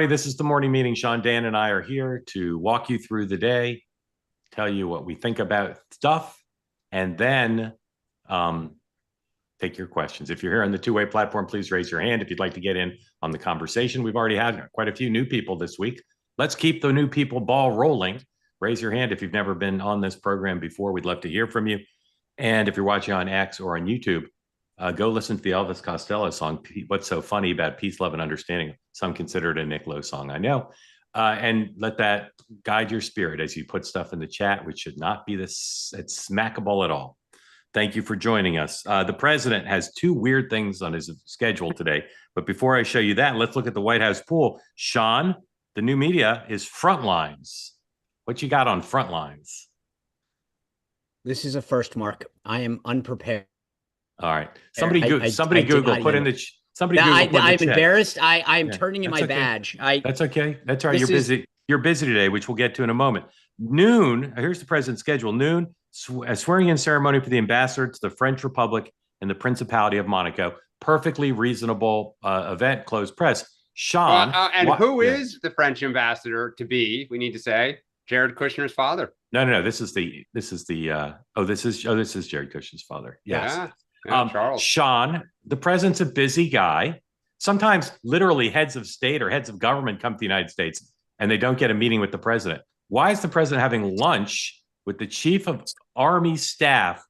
This is the morning meeting. Sean, Dan, and I are here to walk you through the day, tell you what we think about stuff, and then take your questions. If you're here on the two-way platform, please raise your hand if you'd like to get in on the conversation. We've already had quite a few new people this week. Let's keep the new people ball rolling. Raise your hand if you've never been on this program before. We'd love to hear from you. And if you're watching on X or on YouTube, go listen to the Elvis Costello song, What's So Funny About Peace, Love, and Understanding. Some consider it a Nick Lowe song, I know. And let that guide your spirit as you put stuff in the chat, which should not be it's smackable at all. Thank you for joining us. The president has two weird things on his schedule today. But before I show you that, let's look at the White House pool. Sean, the new media is Frontlines. What you got on Frontlines? This is a first, Mark. I am unprepared. All right. Somebody Google, put in the somebody Google, put in the I'm chat. Embarrassed. I'm turning in my badge. That's okay. That's all right. You're busy. You're busy today, which we'll get to in a moment. Noon, here's the president's schedule. Noon, a swearing-in ceremony for the ambassador to the French Republic and the Principality of Monaco. Perfectly reasonable event, closed press. Sean. Who is the French ambassador to be, we need to say, Jared Kushner's father? No. This is Jared Kushner's father. Yes. Yeah, Charles. Sean, the president's a busy guy. Sometimes literally heads of state or heads of government come to the United States and they don't get a meeting with the president. Why is the president having lunch with the chief of army staff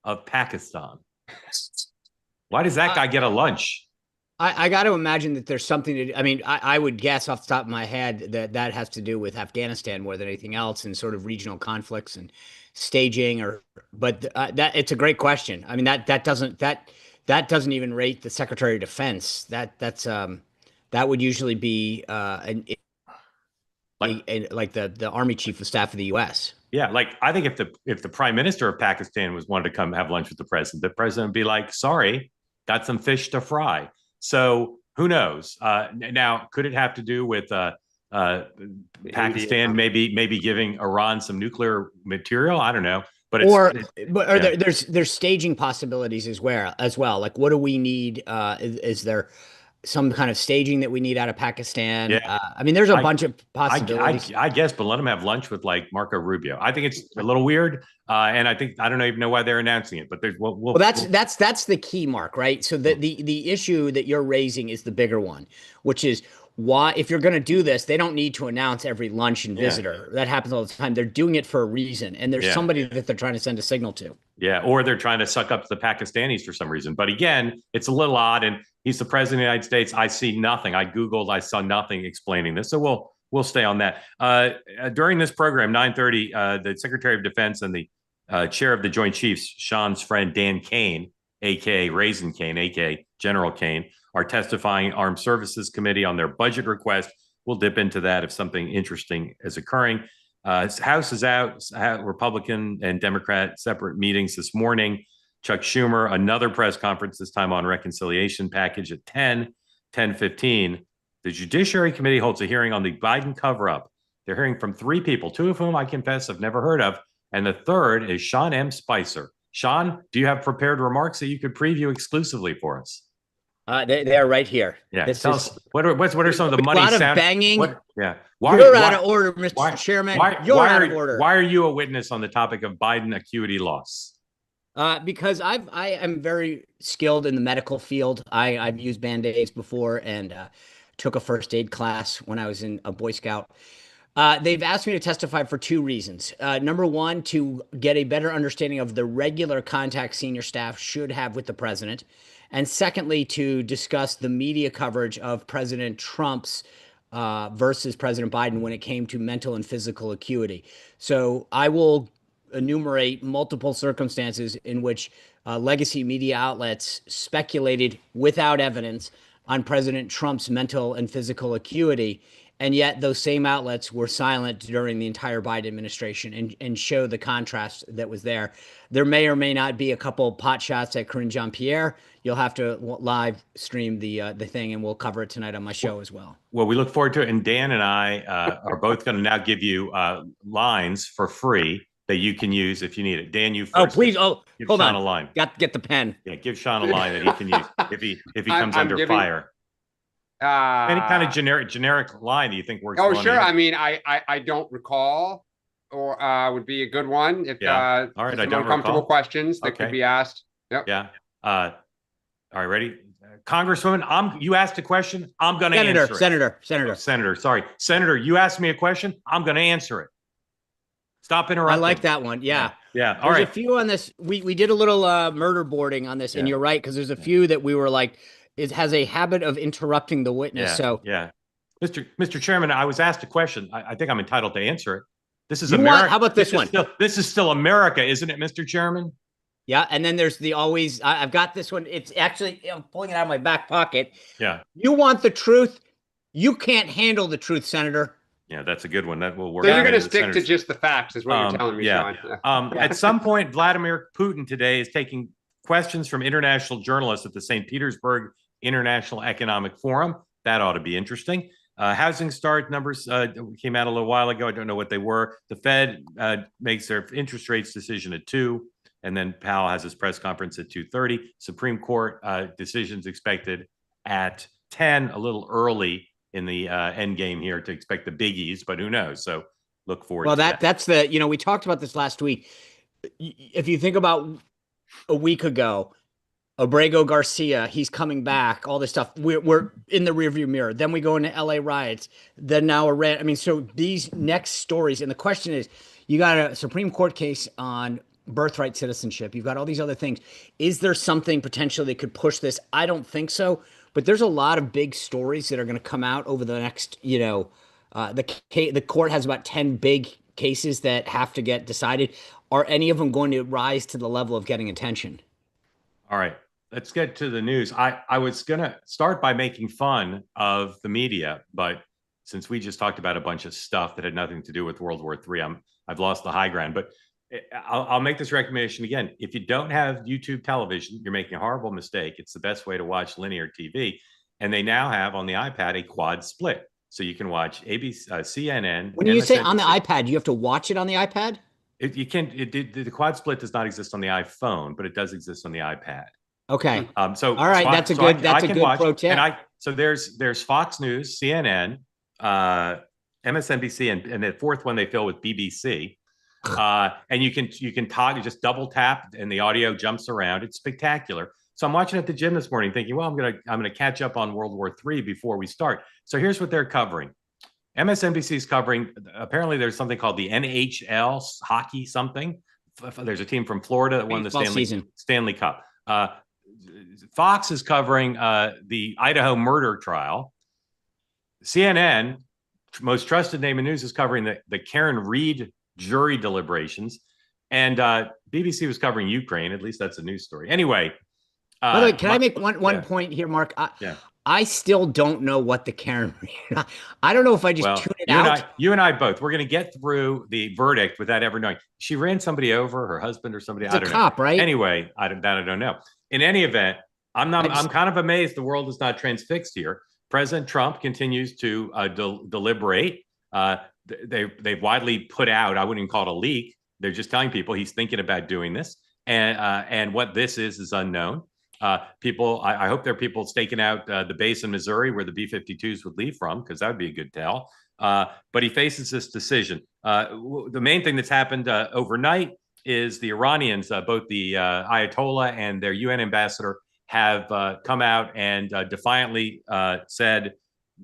of Pakistan? Why does that guy get a lunch? I got to imagine that there's something to, I would guess off the top of my head that has to do with Afghanistan more than anything else and sort of regional conflicts and staging but that it's a great question. I mean, that doesn't even rate the Secretary of Defense. That would usually be like the Army Chief of Staff of the U.S. Yeah, like I think if the Prime Minister of Pakistan wanted to come have lunch with the president would be like, sorry, got some fish to fry. So who knows? Now, could it have to do with Pakistan maybe giving Iran some nuclear material? I don't know. But there's staging possibilities as well. Like, what do we need? Is there some kind of staging that we need out of Pakistan? Yeah. There's a bunch of possibilities. I guess, but let them have lunch with like Marco Rubio. I think it's a little weird, and I don't even know why they're announcing it. But there's that's the key, Mark. Right. So the issue that you're raising is the bigger one, which is why, if you're going to do this, they don't need to announce every lunch and visitor. That happens all the time. They're doing it for a reason, and there's somebody that they're trying to send a signal to. Yeah, or they're trying to suck up to the Pakistanis for some reason. But again, it's a little odd, and he's the president of the United States. I see nothing. I Googled, I saw nothing explaining this. So we'll stay on that. During this program, 9:30, the Secretary of Defense and the chair of the Joint Chiefs, Sean's friend Dan Kane, a.k.a. Raisin Kane, a.k.a. General Kane, are testifying Armed Services Committee on their budget request. We'll dip into that if something interesting is occurring. House is out, Republican and Democrat separate meetings this morning. Chuck Schumer, another press conference, this time on reconciliation package at 10:15. The Judiciary Committee holds a hearing on the Biden cover-up. They're hearing from three people, two of whom I confess I've never heard of, and the third is Sean M. Spicer. Sean, do you have prepared remarks that you could preview exclusively for us? They are right here. Yeah. Tell us what are some of the money? A lot of banging. Yeah. You're out of order, Mr. Chairman. You're out of order. Why are you a witness on the topic of Biden acuity loss? Because I am very skilled in the medical field. I've used Band-Aids before and took a first aid class when I was in a Boy Scout. They've asked me to testify for two reasons. Number one, to get a better understanding of the regular contact senior staff should have with the president. And secondly, to discuss the media coverage of President Trump's versus President Biden when it came to mental and physical acuity. So I will enumerate multiple circumstances in which legacy media outlets speculated without evidence on President Trump's mental and physical acuity. And yet those same outlets were silent during the entire Biden administration and show the contrast that was there. There may or may not be a couple pot shots at Karine Jean-Pierre. You'll have to live stream the thing, and we'll cover it tonight on my show as well. Well, we look forward to it. And Dan and I are both going to now give you lines for free that you can use if you need it. Dan, you first. Oh, please. Hold Sean on. A line. Got to get the pen. Yeah, give Sean a line that he can use if he comes under fire. Any kind of generic line that you think works? Oh, well sure. on I mean, I don't recall, or would be a good one if Yeah. All right. I some don't uncomfortable recall. questions that could Okay. be asked. Yep. Yeah. All right. Ready? Congresswoman, you asked a question. I'm going to Senator, answer it. Senator. Oh, Senator. Sorry. Senator, you asked me a question. I'm going to answer it. Stop interrupting. I like that one. Yeah. Yeah. All There's right. a few on this. We did a little murder boarding on this, and Yeah. you're right, because there's a few that we were like, it has a habit of interrupting the witness. Yeah. So Yeah. Mr. Chairman, I was asked a question. I think I'm entitled to answer it. This is you America. want, how about this one? This is still America, isn't it, Mr. Chairman? Yeah, and then there's the always. I've got this one. It's actually I'm pulling it out of my back pocket. Yeah. You want the truth? You can't handle the truth, Senator. Yeah, that's a good one. That will work. So you're going to stick to just the facts, is what you're telling me, yeah. Sean. At some point, Vladimir Putin today is taking questions from international journalists at the St. Petersburg International Economic Forum. That ought to be interesting. Housing start numbers came out a little while ago. I don't know what they were. The Fed makes their interest rates decision at 2, and then Powell has his press conference at 2:30. Supreme Court decisions expected at 10, a little early in the end game here to expect the biggies, but who knows? So look forward to that. That's the, we talked about this last week. If you think about a week ago, Abrego Garcia, he's coming back, all this stuff. We're in the rearview mirror. Then we go into LA riots. Then now Iran. I mean, so these next stories, and the question is, you got a Supreme Court case on birthright citizenship. You've got all these other things. Is there something potentially that could push this? I don't think so. But there's a lot of big stories that are going to come out over the next, the court has about 10 big cases that have to get decided. Are any of them going to rise to the level of getting attention? All right. Let's get to the news. I was going to start by making fun of the media, but since we just talked about a bunch of stuff that had nothing to do with World War III, I've lost the high ground. But I'll make this recommendation again. If you don't have YouTube television, you're making a horrible mistake. It's the best way to watch linear TV. And they now have on the iPad a quad split. So you can watch ABC, CNN. When you say on the iPad, you have to watch it on the iPad? The quad split does not exist on the iPhone, but it does exist on the iPad. Okay. So all right, that's a good pro tip. So there's Fox News, CNN, MSNBC, and the fourth one they fill with BBC. And you can talk, you just double tap and the audio jumps around. It's spectacular. So I'm watching at the gym this morning thinking, well, I'm gonna catch up on World War III before we start. So here's what they're covering. MSNBC is covering, apparently there's something called the NHL hockey something. There's a team from Florida that won the Stanley Cup. Fox is covering the Idaho murder trial. CNN, most trusted name in news, is covering the Karen Reed jury deliberations. And BBC was covering Ukraine. At least that's a news story. Anyway. By the way, can I make one point here, Mark? I still don't know what the Karen Reed. I don't know if I just tune it out. You and I both. We're going to get through the verdict without ever knowing. She ran somebody over, her husband or somebody. It's a cop, right? Anyway, I don't know. In any event, I'm kind of amazed the world is not transfixed here. President Trump continues to deliberate. They've widely put out, I wouldn't even call it a leak. They're just telling people he's thinking about doing this. And what this is unknown. I hope there are people staking out the base in Missouri where the B-52s would leave from, because that would be a good tell. But he faces this decision. The main thing that's happened overnight is the Iranians, both the Ayatollah and their UN ambassador, have come out and defiantly said,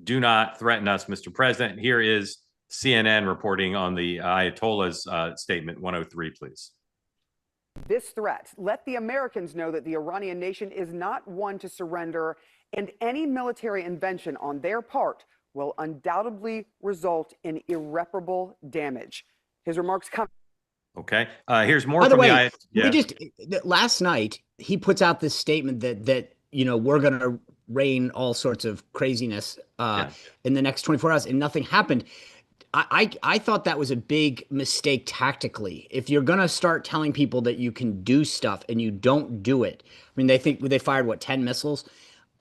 do not threaten us, Mr. President. Here is CNN reporting on the Ayatollah's statement. 103, please. This threat, let the Americans know that the Iranian nation is not one to surrender, and any military invention on their part will undoubtedly result in irreparable damage. His remarks come. Okay. Here's more. By the way, last night he puts out this statement that we're going to rain all sorts of craziness in the next 24 hours, and nothing happened. I thought that was a big mistake tactically. If you're going to start telling people that you can do stuff and you don't do it, I mean, they fired 10 missiles.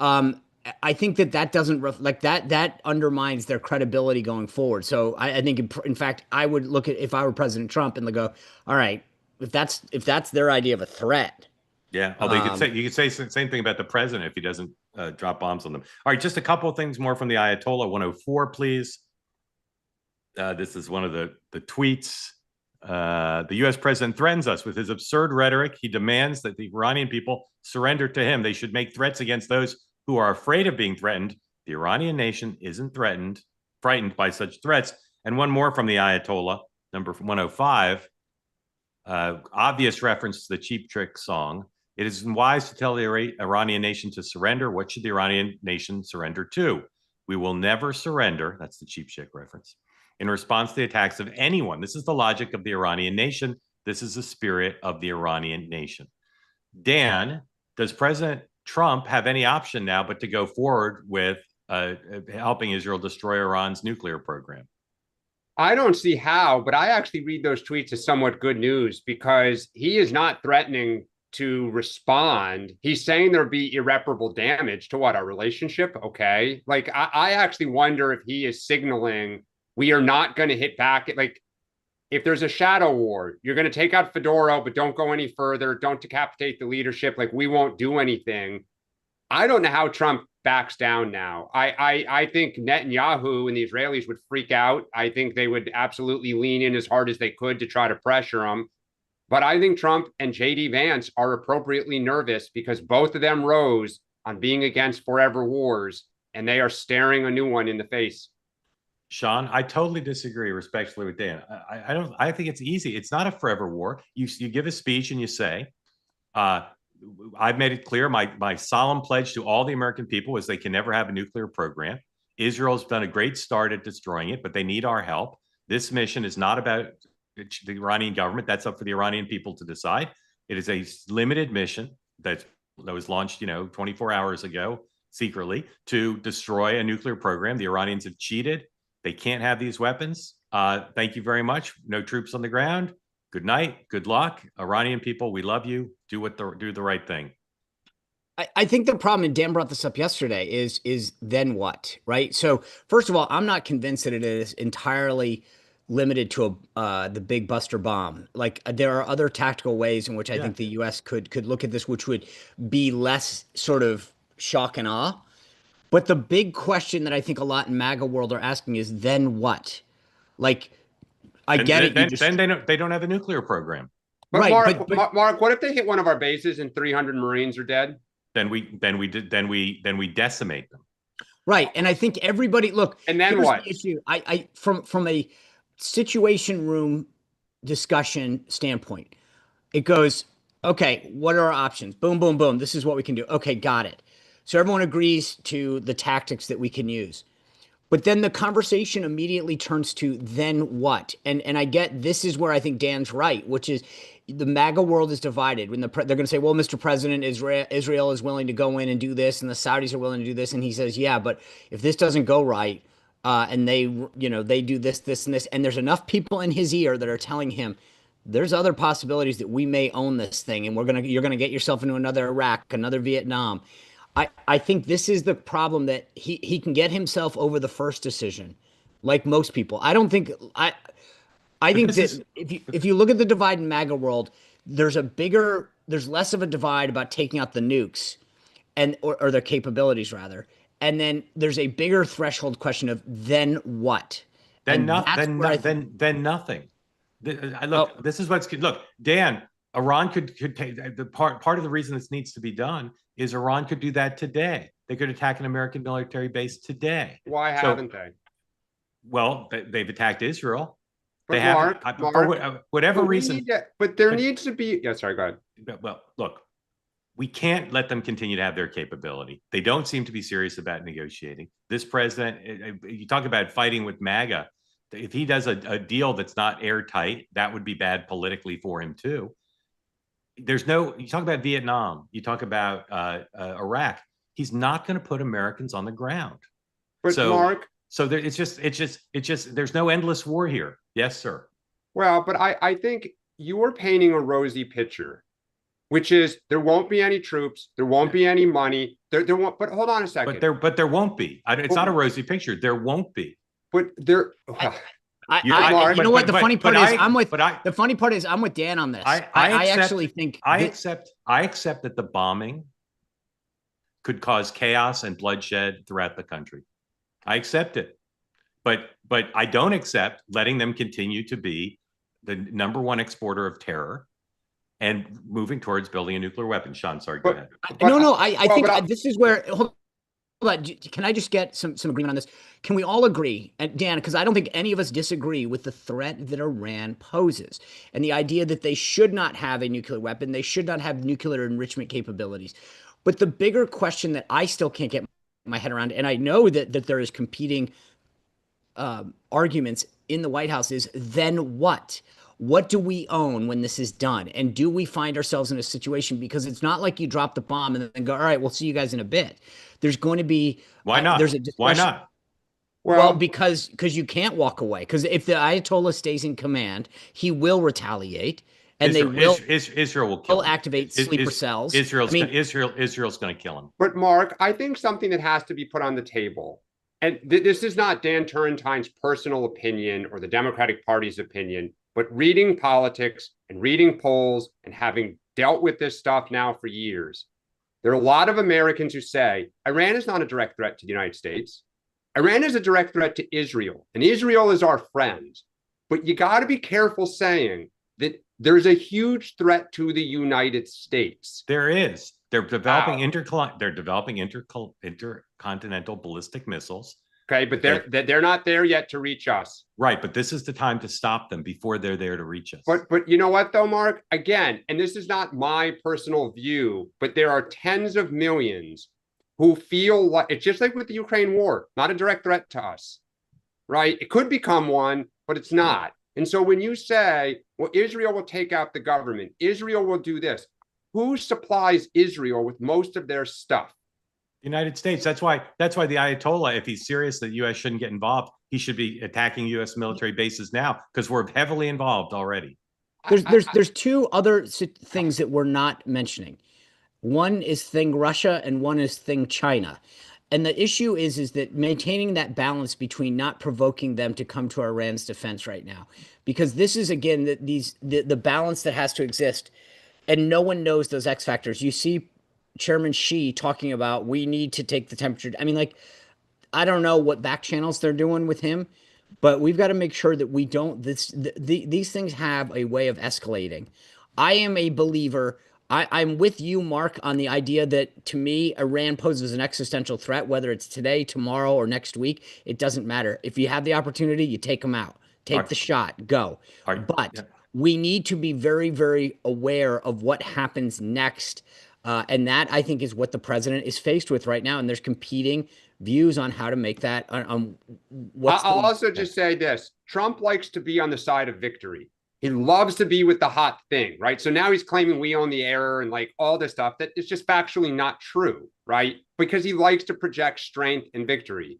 I think that doesn't that undermines their credibility going forward. So I think in fact, I would look at, if I were President Trump, and go, all right, if that's their idea of a threat, Yeah, although you could say the same thing about the president if he doesn't drop bombs on them. All right, just a couple of things more from the Ayatollah. 104, please. This is one of the tweets. The U.S. president threatens us with his absurd rhetoric. He demands that the Iranian people surrender to him. They should make threats against those who are afraid of being threatened. The Iranian nation isn't frightened by such threats. And one more from the Ayatollah, number 105. Obvious reference to the Cheap Trick song. It is wise to tell the Iranian nation to surrender. What should the Iranian nation surrender to? We will never surrender. That's the Cheap Trick reference. In response to the attacks of anyone. This is the logic of the Iranian nation. This is the spirit of the Iranian nation. Dan, does President Trump have any option now but to go forward with helping Israel destroy Iran's nuclear program? I don't see how, but I actually read those tweets as somewhat good news because he is not threatening to respond. He's saying there'll be irreparable damage to what, our relationship? Okay. Like, I actually wonder if he is signaling we are not going to hit back. Like, if there's a shadow war, you're going to take out Fedorov, but don't go any further. Don't decapitate the leadership. Like, we won't do anything. I don't know how Trump backs down now. I think Netanyahu and the Israelis would freak out. I think they would absolutely lean in as hard as they could to try to pressure him. But I think Trump and J.D. Vance are appropriately nervous because both of them rose on being against forever wars, and they are staring a new one in the face. Sean, I totally disagree respectfully with Dan. I think it's easy. It's not a forever war. You give a speech and you say, I've made it clear, my solemn pledge to all the American people is they can never have a nuclear program. Israel's done a great start at destroying it, but they need our help. This mission is not about the Iranian government. That's up for the Iranian people to decide. It is a limited mission that was launched, 24 hours ago, secretly, to destroy a nuclear program. The Iranians have cheated. They can't have these weapons. Thank you very much. No troops on the ground. Good night. Good luck. Iranian people, we love you. Do the right thing. I think the problem, and Dan brought this up yesterday, is then what, right? So first of all, I'm not convinced that it is entirely limited to the big Buster bomb. Like, there are other tactical ways in which I think the U.S. could look at this, which would be less sort of shock and awe. But the big question that I think a lot in MAGA world are asking is, then what? Like, I get it. Then they don't have a nuclear program. But right, Mark, what if they hit one of our bases and 300 Marines are dead? Then we decimate them. Right, and I think everybody look. And then what? The issue. I from a situation room discussion standpoint, it goes, okay, what are our options? Boom, boom, boom. This is what we can do. Okay, got it. So everyone agrees to the tactics that we can use. But then the conversation immediately turns to then what? And I get, this is where I think Dan's right, which is the MAGA world is divided. When they're going to say, well, Mr. President, Israel is willing to go in and do this, and the Saudis are willing to do this. And he says, yeah, but if this doesn't go right, and they do this, this, and this, and there's enough people in his ear that are telling him, there's other possibilities that we may own this thing, and you're gonna get yourself into another Iraq, another Vietnam. I think this is the problem, that he can get himself over the first decision, like most people. I don't think I think that if you look at the divide in MAGA world, there's less of a divide about taking out the nukes or their capabilities rather. And then there's a bigger threshold question of then what? Then nothing. This is what's look, Dan. Iran could take the part of the reason this needs to be done is Iran could do that today. They could attack an American military base today. Why haven't they? Well, they've attacked Israel. But they have for whatever reason. But there needs to be. Yeah, sorry. Go ahead. Well, look, we can't let them continue to have their capability. They don't seem to be serious about negotiating. This president, you talk about fighting with MAGA. If he does a deal that's not airtight, that would be bad politically for him too. You talk about Vietnam, you talk about Iraq. He's not going to put Americans on the ground. But Mark, it's just there's no endless war here. Yes, sir. Well, but I think you are painting a rosy picture, which is there won't be any troops, there won't be any money. There won't. But hold on a second. But there won't be. It's not a rosy picture. There won't be. But there. You know what? The funny part is the funny part is I'm with Dan on this. I actually think I accept that the bombing could cause chaos and bloodshed throughout the country. I accept it. But I don't accept letting them continue to be the number one exporter of terror and moving towards building a nuclear weapon. Sean, sorry, go ahead. I think this is where but can I just get some agreement on this? Can we all agree, and Dan, because I don't think any of us disagree with the threat that Iran poses and the idea that they should not have a nuclear weapon, they should not have nuclear enrichment capabilities. But the bigger question that I still can't get my head around, and I know that there is competing arguments in the White House, is then what? What do we own when this is done? And do we find ourselves in a situation, because it's not like you drop the bomb and then go, all right, we'll see you guys in a bit. There's going to be why not? There's a discussion. Why not? Well, because you can't walk away. Because if the Ayatollah stays in command, he will retaliate, and Israel will kill him. Activate sleeper cells. Israel's going to kill him. But Mark, I think something that has to be put on the table, and this is not Dan Turrentine's personal opinion or the Democratic Party's opinion, but reading politics and reading polls and having dealt with this stuff now for years, there are a lot of Americans who say Iran is not a direct threat to the United States. Iran is a direct threat to Israel, and Israel is our friend. But you got to be careful saying that there's a huge threat to the United States. There is. They're developing intercontinental ballistic missiles. Okay, but they're not there yet to reach us. Right, but this is the time to stop them before they're there to reach us. But you know what, though, Mark? Again, and this is not my personal view, but there are tens of millions who feel like it's just like with the Ukraine war, not a direct threat to us, right? It could become one, but it's not. And so when you say, well, Israel will take out the government, Israel will do this, who supplies Israel with most of their stuff? United States. That's why the Ayatollah, if he's serious that the U.S. shouldn't get involved, he should be attacking U.S. military bases now, because we're heavily involved already. There's two other things that we're not mentioning. One is thing Russia and one is thing China. And the issue is that maintaining that balance between not provoking them to come to Iran's defense right now, because this is, again, the balance that has to exist, and no one knows those X factors. You see Chairman Xi talking about we need to take the temperature. I mean, like, I don't know what back channels they're doing with him, but we've got to make sure that we don't. These things have a way of escalating. I am a believer. I'm with you, Mark, on the idea that, to me, Iran poses an existential threat, whether it's today, tomorrow, or next week. It doesn't matter. If you have the opportunity, you take them out. Take the shot. Go. But we need to be very, very aware of what happens next. And that, I think, is what the president is faced with right now. And there's competing views on how to make that. I'll also just say this. Trump likes to be on the side of victory. He loves to be with the hot thing, right? So now he's claiming we own the air and like all this stuff that is just factually not true, right? Because he likes to project strength and victory.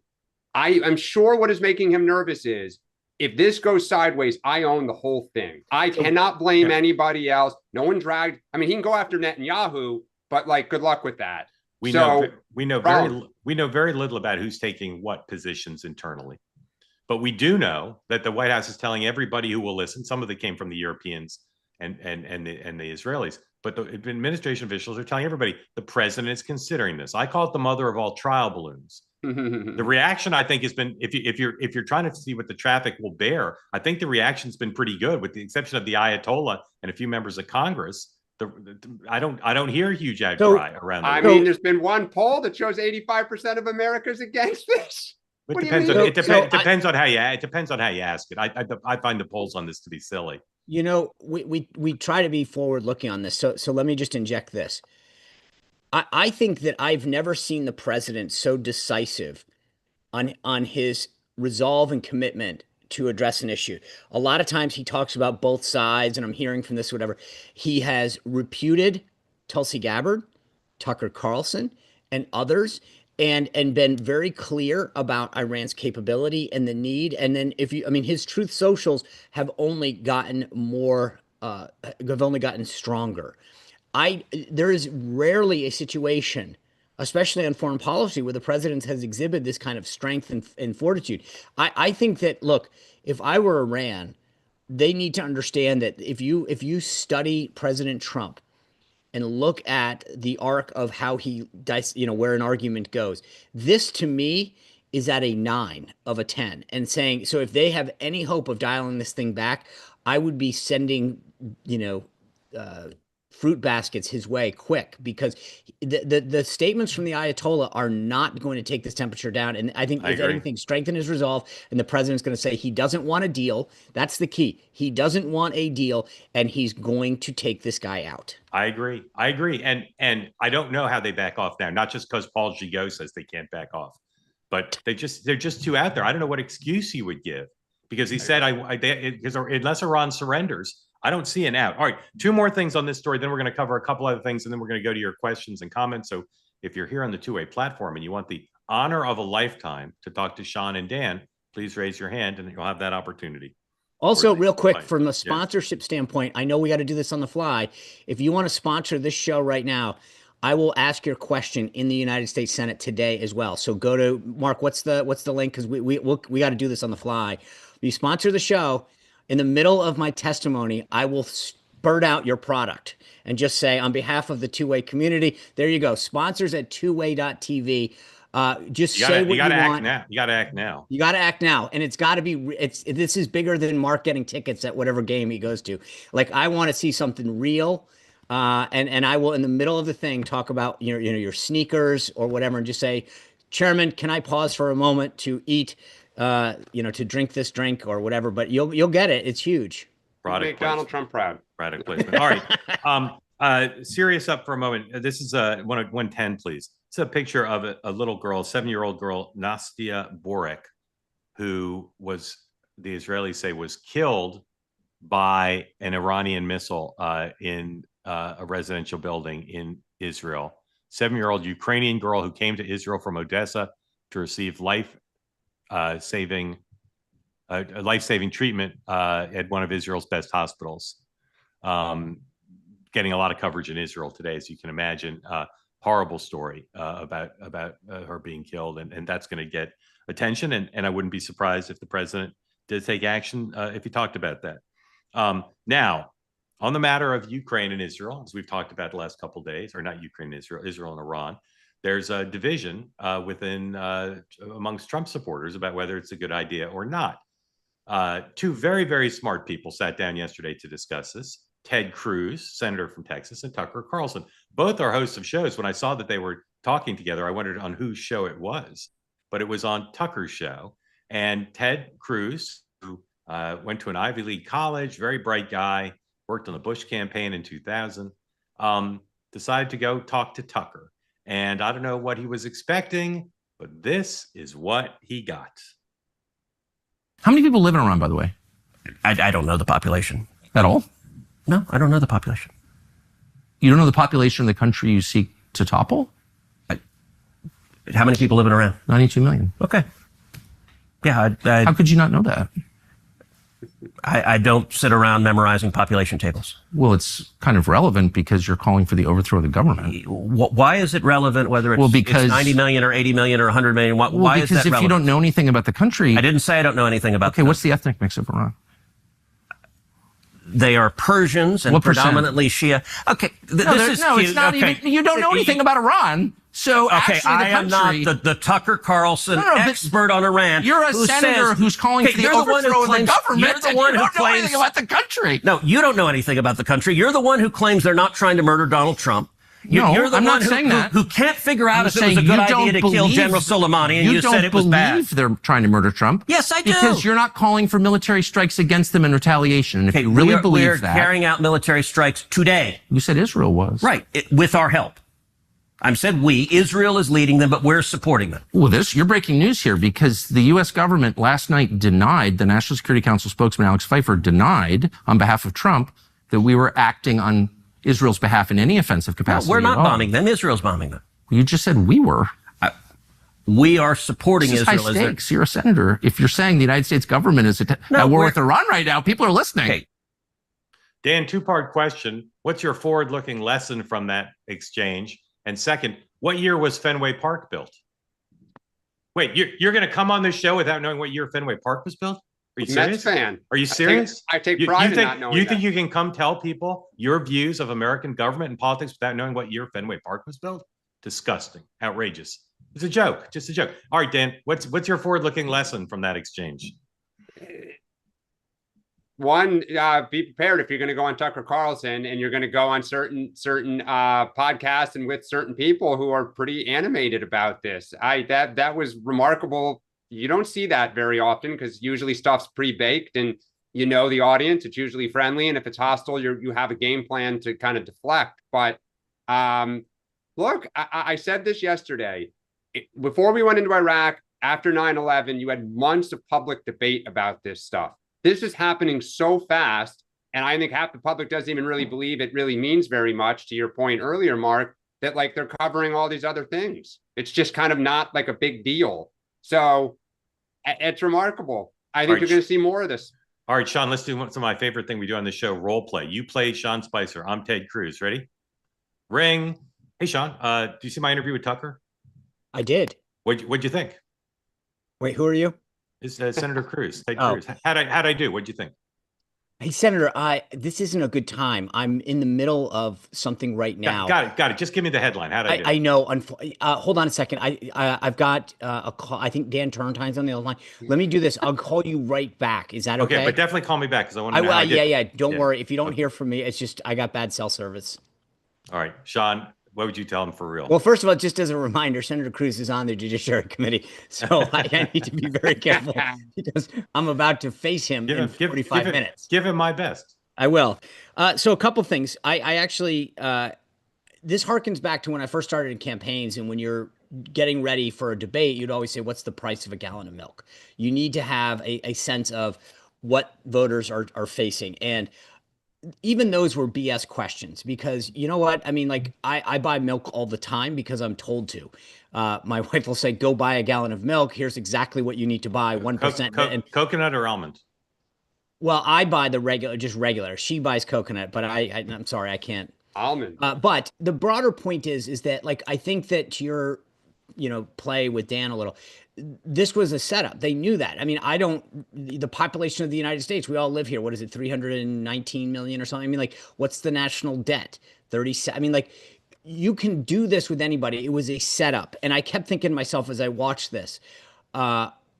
I'm sure what is making him nervous is, if this goes sideways, I own the whole thing. I cannot blame anybody else. No one dragged. I mean, he can go after Netanyahu, but like, good luck with that. We know very little about who's taking what positions internally. But we do know that the White House is telling everybody who will listen. Some of it came from the Europeans and the Israelis, but the administration officials are telling everybody the president is considering this. I call it the mother of all trial balloons. The reaction, I think, has been, if you're trying to see what the traffic will bear, I think the reaction's been pretty good, with the exception of the Ayatollah and a few members of Congress. I don't hear a huge outcry around. I mean, there's been one poll that shows 85% of America's against this. It depends on how you ask it. I find the polls on this to be silly. You know, we try to be forward looking on this. So let me just inject this. I think that I've never seen the president so decisive on his resolve and commitment to address an issue. A lot of times he talks about both sides, and I'm hearing from this, whatever. He has reputed Tulsi Gabbard, Tucker Carlson, and others, and been very clear about Iran's capability and the need. And then his truth socials have only gotten stronger. There is rarely a situation especially on foreign policy, where the president has exhibited this kind of strength and fortitude. I think that, look, if I were Iran, they need to understand that if you study President Trump and look at the arc of how he dice, where an argument goes, this to me is at a 9 of a 10, and saying, so if they have any hope of dialing this thing back, I would be sending, fruit baskets his way quick, because the statements from the Ayatollah are not going to take this temperature down. And I think, if anything, strengthen his resolve. And the president's going to say he doesn't want a deal. That's the key. He doesn't want a deal, and he's going to take this guy out. I agree. And I don't know how they back off now. Not just because Paul Gigot says they can't back off, but they're just too out there. I don't know what excuse he would give, because he said, unless Iran surrenders, I don't see an out. All right, 2 more things on this story. Then we're going to cover a couple other things, and then we're going to go to your questions and comments. So if you're here on the two-way platform and you want the honor of a lifetime to talk to Sean and Dan, please raise your hand and you'll have that opportunity. Also, real quick, from a sponsorship standpoint, I know we got to do this on the fly. If you want to sponsor this show right now, I will ask your question in the United States Senate today as well. So go to Mark. What's the link? Because we got to do this on the fly. If you sponsor the show, in the middle of my testimony, I will spurt out your product and just say, on behalf of the two-way community, there you go. Sponsors at twoway.tv. Just say what you want. Now. You got to act now. You got to act now. And it's got to be, this is bigger than Mark getting tickets at whatever game he goes to. Like, I want to see something real. And I will, in the middle of the thing, talk about, your sneakers or whatever, and just say, Chairman, can I pause for a moment to eat, to drink this drink or whatever? But you'll get it. It's huge. Make Donald Trump proud. Product placement. All right. Serious up for a moment. This is 110, please. It's a picture of a little girl, 7-year-old girl, Nastia Borek, who was, the Israelis say, was killed by an Iranian missile in a residential building in Israel. 7-year-old Ukrainian girl who came to Israel from Odessa to receive life-saving treatment at one of Israel's best hospitals. Getting a lot of coverage in Israel today, as you can imagine. Horrible story about her being killed, and that's going to get attention. And I wouldn't be surprised if the president did take action if he talked about that. Now, on the matter of Ukraine and Israel, as we've talked about the last couple of days, or not Ukraine and Israel and Iran, there's a division within amongst Trump supporters about whether it's a good idea or not. 2 very, very smart people sat down yesterday to discuss this. Ted Cruz, senator from Texas, and Tucker Carlson. Both are hosts of shows. When I saw that they were talking together, I wondered on whose show it was, but it was on Tucker's show. And Ted Cruz, who went to an Ivy League college, very bright guy, worked on the Bush campaign in 2000, decided to go talk to Tucker. And I don't know what he was expecting, but this is what he got. How many people live in Iran, by the way? I don't know the population. At all? No, I don't know the population. You don't know the population of the country you seek to topple? How many people live in Iran? 92 million. Okay. Yeah. How could you not know that? I don't sit around memorizing population tables. Well, it's kind of relevant because you're calling for the overthrow of the government. Why is it relevant whether it's 90 million or 80 million or 100 million? Why is that relevant? Because if you don't know anything about the country... I didn't say I don't know anything about Okay, what's the ethnic mix of Iran? They are Persians and predominantly Shia. Okay, it's not even... You don't know anything about Iran. So okay, I am not the Tucker Carlson expert on Iran. You're a senator who's calling for the overthrow of the government. You're the one who claims anything about the country. No, you don't know anything about the country. You're the one who claims they're not trying to murder Donald Trump. You're the one who can't figure out if it was a good idea to kill General Soleimani, and you said it was bad. You don't believe they're trying to murder Trump. Yes, I do. Because you're not calling for military strikes against them in retaliation. And if you really believe that... We're carrying out military strikes today. You said Israel was. Right, with our help. I said we. Israel is leading them, but we're supporting them. Well, you're breaking news here, because the U.S. government last night denied, the National Security Council spokesman Alex Pfeiffer denied on behalf of Trump that we were acting on Israel's behalf in any offensive capacity. No, we're not bombing them. Israel's bombing them. You just said we were. We are supporting Israel. High stakes. You're a senator. If you're saying the United States government is at war with Iran right now, people are listening. Okay. Dan, 2-part question. What's your forward-looking lesson from that exchange? And second, What year was Fenway Park built? Wait, you're going to come on this show without knowing what year Fenway Park was built? Are you serious? Mets fan. Are you serious? I take pride in not knowing You think you can come tell people your views of American government and politics without knowing what year Fenway Park was built? Disgusting. Outrageous. It's a joke. Just a joke. All right, Dan, what's your forward-looking lesson from that exchange? One, be prepared if you're going to go on Tucker Carlson and you're going to go on certain podcasts and with certain people who are pretty animated about this. That was remarkable. You don't see that very often because usually stuff's pre-baked and you know the audience. It's usually friendly, and if it's hostile, you have a game plan to kind of deflect. But look, I said this yesterday. Before we went into Iraq, after 9/11, you had months of public debate about this stuff. This is happening so fast, and I think half the public doesn't even really believe it really means very much, to your point earlier, Mark, that like they're covering all these other things. It's just kind of not like a big deal. So it's remarkable. I think you're going to see more of this. All right, Sean, let's do some of my favorite thing we do on the show, role play. You play Sean Spicer. I'm Ted Cruz. Ready? Ring. Hey, Sean, do you see my interview with Tucker? I did. What'd you think? Wait, who are you? It's Senator Cruz, Ted Cruz. How'd I do? What'd you think? Hey, Senator, this isn't a good time. I'm in the middle of something right now. Got it. Just give me the headline. How'd I do? I know. Hold on a second. I've got a call. I think Dan Turrentine's on the other line. Let me do this. I'll call you right back. Is that okay? Okay, but definitely call me back because I want to know. Yeah. Don't worry. If you don't hear from me, it's just I got bad cell service. All right, Sean, what would you tell him for real? Well, first of all, just as a reminder, Senator Cruz is on the Judiciary Committee, so I need to be very careful because I'm about to face him in 45 minutes. Give him my best. I will. So a couple things. I actually, this harkens back to when I first started in campaigns, and when you're getting ready for a debate, you'd always say, what's the price of a gallon of milk? You need to have a sense of what voters are facing. And even those were BS questions because you know what? I mean, like I buy milk all the time because I'm told to. My wife will say, go buy a gallon of milk. Here's exactly what you need to buy. 1%. Coconut or almond? Well, I buy the regular. She buys coconut, but I'm sorry, I can't. Almond. But the broader point is that like, I think that to your, play with Dan a little, this was a setup. They knew that. I mean, the population of the United States, we all live here. What is it? 319 million or something. I mean, like, what's the national debt? 37. I mean, like, you can do this with anybody. It was a setup. And I kept thinking to myself as I watched this,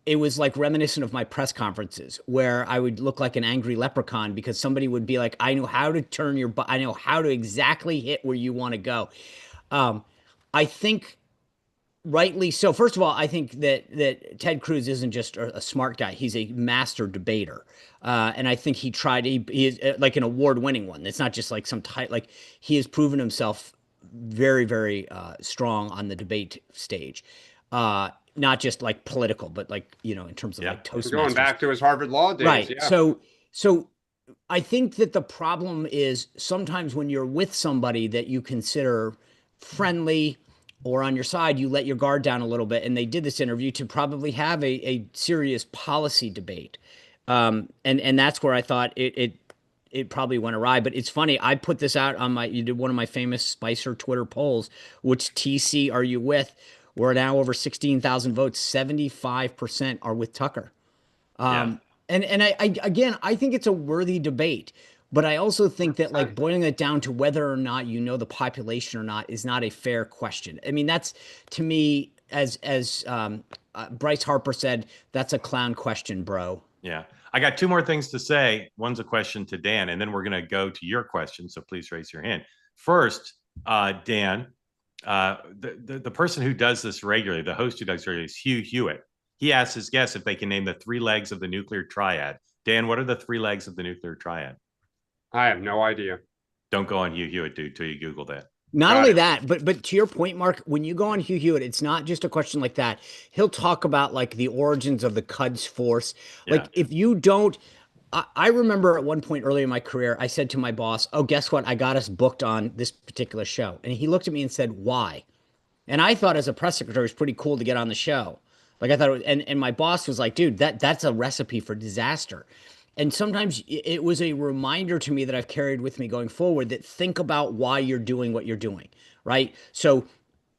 it was like reminiscent of my press conferences where I would look like an angry leprechaun because somebody would be like, I know how to I know how to exactly hit where you want to go. I think rightly so. First of all, I think that Ted Cruz isn't just a smart guy. He's a master debater. And I think he is like an award-winning one. It's not just like he has proven himself very, very strong on the debate stage. Not just like political, but like, in terms of like Toastmasters. Going back to his Harvard Law days. Right. Yeah. So I think that the problem is sometimes when you're with somebody that you consider friendly or on your side, you let your guard down a little bit. And they did this interview to probably have a serious policy debate. And that's where I thought it probably went awry. But it's funny. I put this out on you did one of my famous Spicer Twitter polls, which TC are you with? We're now over 16,000 votes. 75% are with Tucker. And I think it's a worthy debate. But I also think that like boiling it down to whether or not you know the population or not is not a fair question. I mean, that's to me, as Bryce Harper said, that's a clown question, bro. Yeah. I got two more things to say. One's a question to Dan, and then we're going to go to your question. So please raise your hand. First, Dan, the person who does this regularly, the host who does it regularly is Hugh Hewitt. He asks his guests if they can name the three legs of the nuclear triad. Dan, what are the three legs of the nuclear triad? I have no idea. Don't go on Hugh Hewitt, dude, till you Google that. Not only that, but to your point, Mark, when you go on Hugh Hewitt, it's not just a question like that. He'll talk about like the origins of the Quds Force. Like if you don't, I remember at one point early in my career, I said to my boss, oh, guess what? I got us booked on this particular show. And he looked at me and said, why? And I thought as a press secretary, it was pretty cool to get on the show. Like I thought, and my boss was like, dude, that's a recipe for disaster. And sometimes it was a reminder to me that I've carried with me going forward that think about why you're doing what you're doing, right? So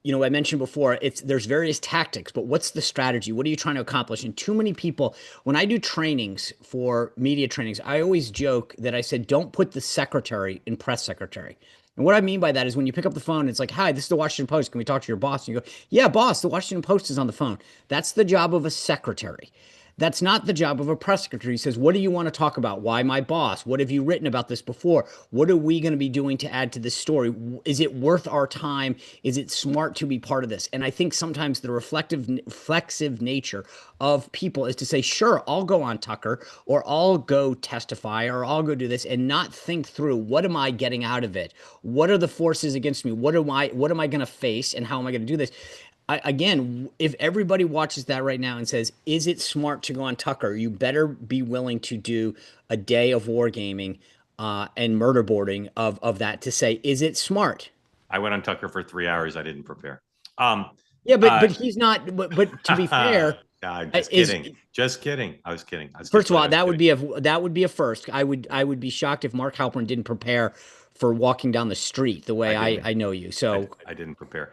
I mentioned before, there's various tactics, but what's the strategy? What are you trying to accomplish? And too many people, when I do trainings for media trainings, I always joke that I said, don't put the secretary in press secretary. And what I mean by that is when you pick up the phone, it's like, hi, this is the Washington Post. Can we talk to your boss? And you go, yeah, boss, the Washington Post is on the phone. That's the job of a secretary. That's not the job of a press secretary. He says, what do you want to talk about? Why my boss? What have you written about this before? What are we going to be doing to add to this story? Is it worth our time? Is it smart to be part of this? And I think sometimes the reflexive nature of people is to say, sure, I'll go on Tucker, or I'll go testify, or I'll go do this, and not think through, what am I getting out of it? What are the forces against me? What am I going to face, and how am I going to do this? Again, if everybody watches that right now and says, is it smart to go on Tucker? You better be willing to do a day of wargaming and murder boarding of that to say, is it smart? I went on Tucker for 3 hours. I didn't prepare. Yeah, but he's not. But to be fair, just kidding. Just kidding. I was kidding. First of all, that would be a first. I would be shocked if Mark Halperin didn't prepare for walking down the street the way I know you. So I didn't prepare.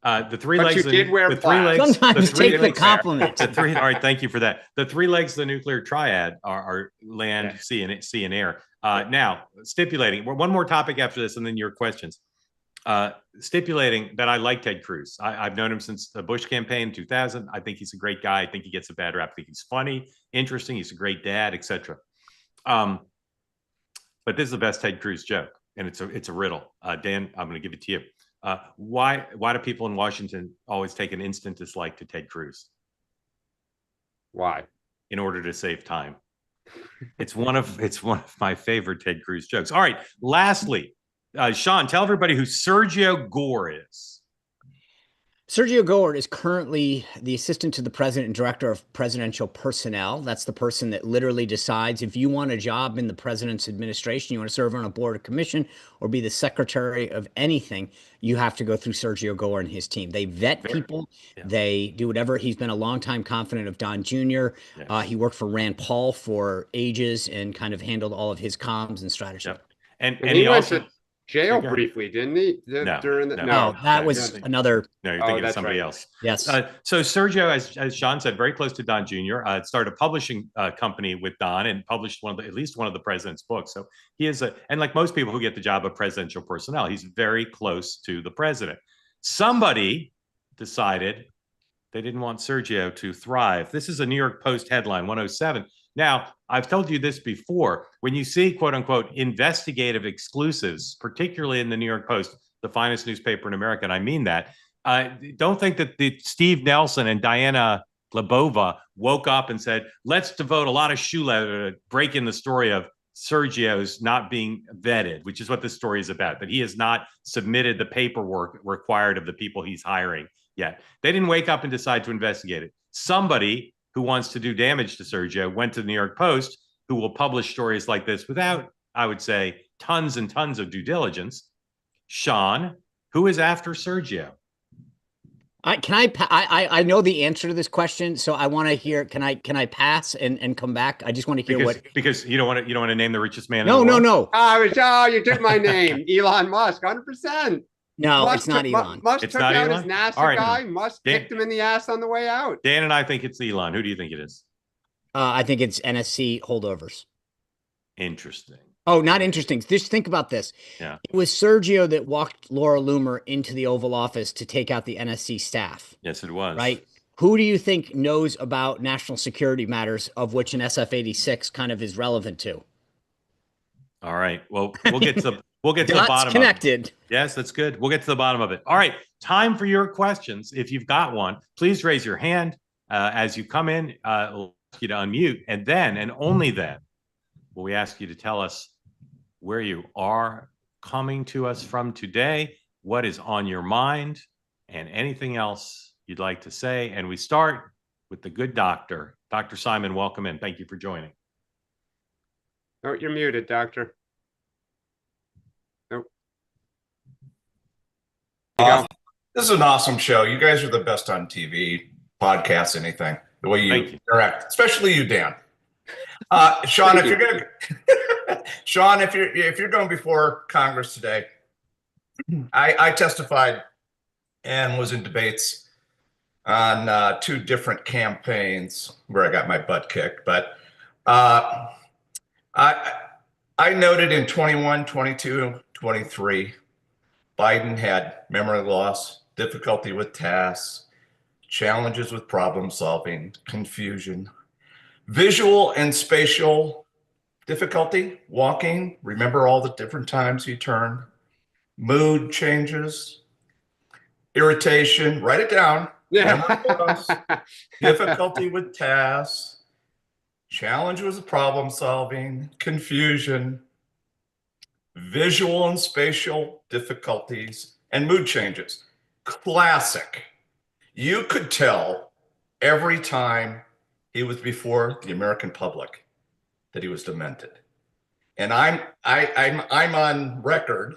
The three legs. You did wear sometimes take the compliment. All right, thank you for that. The three legs of the nuclear triad are land, sea, and air. Now, stipulating one more topic after this, and then your questions. Stipulating that I like Ted Cruz. I've known him since the Bush campaign in 2000. I think he's a great guy. I think he gets a bad rap. I think he's funny, interesting. He's a great dad, etc. But this is the best Ted Cruz joke, and it's a riddle. Dan, I'm going to give it to you. Why do people in Washington always take an instant dislike to Ted Cruz? Why? In order to save time. It's one of my favorite Ted Cruz jokes. All right. Lastly, Sean, tell everybody who Sergio Gore is. Sergio Gore is currently the assistant to the president and director of presidential personnel. That's the person that literally decides if you want a job in the president's administration, you want to serve on a board or commission or be the secretary of anything, you have to go through Sergio Gore and his team. They vet people. Yeah. They do whatever. He's been a longtime confidant of Don Jr. Yes. He worked for Rand Paul for ages and kind of handled all of his comms and strategy. Yep. And he also jail briefly, didn't he? No, that was another. No, you're thinking of somebody else. Yes. So Sergio, as Sean said, very close to Don Jr., started a publishing company with Don and published at least one of the president's books. So he is and like most people who get the job of presidential personnel, he's very close to the president. Somebody decided they didn't want Sergio to thrive. This is a New York Post headline, 107. Now, I've told you this before. When you see, quote unquote, investigative exclusives, particularly in the New York Post, the finest newspaper in America, and I mean that, don't think that Steve Nelson and Diana Glebova woke up and said, let's devote a lot of shoe leather to breaking the story of Sergio's not being vetted, which is what this story is about, that he has not submitted the paperwork required of the people he's hiring yet. They didn't wake up and decide to investigate it. Somebody who wants to do damage to Sergio went to the New York Post, who will publish stories like this without, I would say, tons and tons of due diligence. Sean, who is after Sergio? I know the answer to this question, so I want to hear. Can I pass and come back? I just want to hear because you don't want to name the richest man. No. You took my name, Elon Musk, 100%. No, it's not Elon. Musk took out his NASA guy. Musk kicked him in the ass on the way out. Dan and I think it's Elon. Who do you think it is? I think it's NSC holdovers. Interesting. Oh, not interesting. Just think about this. Yeah. It was Sergio that walked Laura Loomer into the Oval Office to take out the NSC staff. Yes, it was. Right? Who do you think knows about national security matters, of which an SF-86 kind of is relevant to? All right. Well, we'll get to the bottom connected. Of it. Yes, that's good. We'll get to the bottom of it. All right. Time for your questions. If you've got one, please raise your hand as you come in. We'll ask you to unmute, and then, and only then, will we ask you to tell us where you are coming to us from today, what is on your mind, and anything else you'd like to say. And we start with the good doctor. Dr. Simon, welcome in. Thank you for joining. Oh, you're muted, doctor. Nope. This is an awesome show. You guys are the best on TV, podcasts, anything. The way you interact, especially you, Dan. Sean, if you're gonna, Sean, if you're going before Congress today, I testified and was in debates on 2 different campaigns where I got my butt kicked. But I noted in 21, 22, 23, Biden had memory loss, difficulty with tasks, challenges with problem solving, confusion, visual and spatial difficulty, walking, remember all the different times he turned, mood changes, irritation, write it down, memory loss, difficulty with tasks, challenge with problem solving, confusion, visual and spatial difficulties, and mood changes. Classic. You could tell every time he was before the American public that he was demented. And I'm on record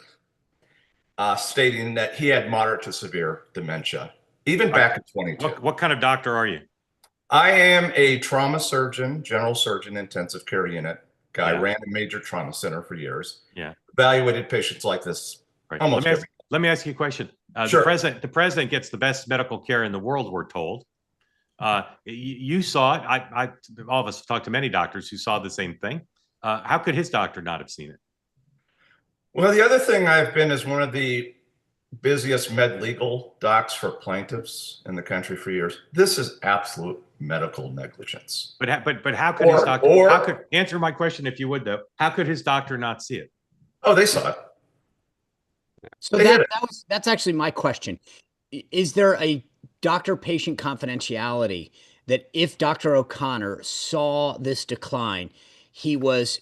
stating that he had moderate to severe dementia, even back in 22. What kind of doctor are you? I am a trauma surgeon, general surgeon, intensive care unit guy. Yeah. Ran a major trauma center for years. Yeah. Evaluated patients like this. Right. Almost let me ask you a question. Sure. The president gets the best medical care in the world, we're told. You saw it. I all of us talked to many doctors who saw the same thing. How could his doctor not have seen it? Well, the other thing I've been is one of the busiest med legal docs for plaintiffs in the country for years. This is absolute medical negligence. But how could his doctor? How could answer my question if you would though? How could his doctor not see it? Oh, they saw it. So that's actually my question. Is there a doctor-patient confidentiality that if Dr. O'Connor saw this decline, he was,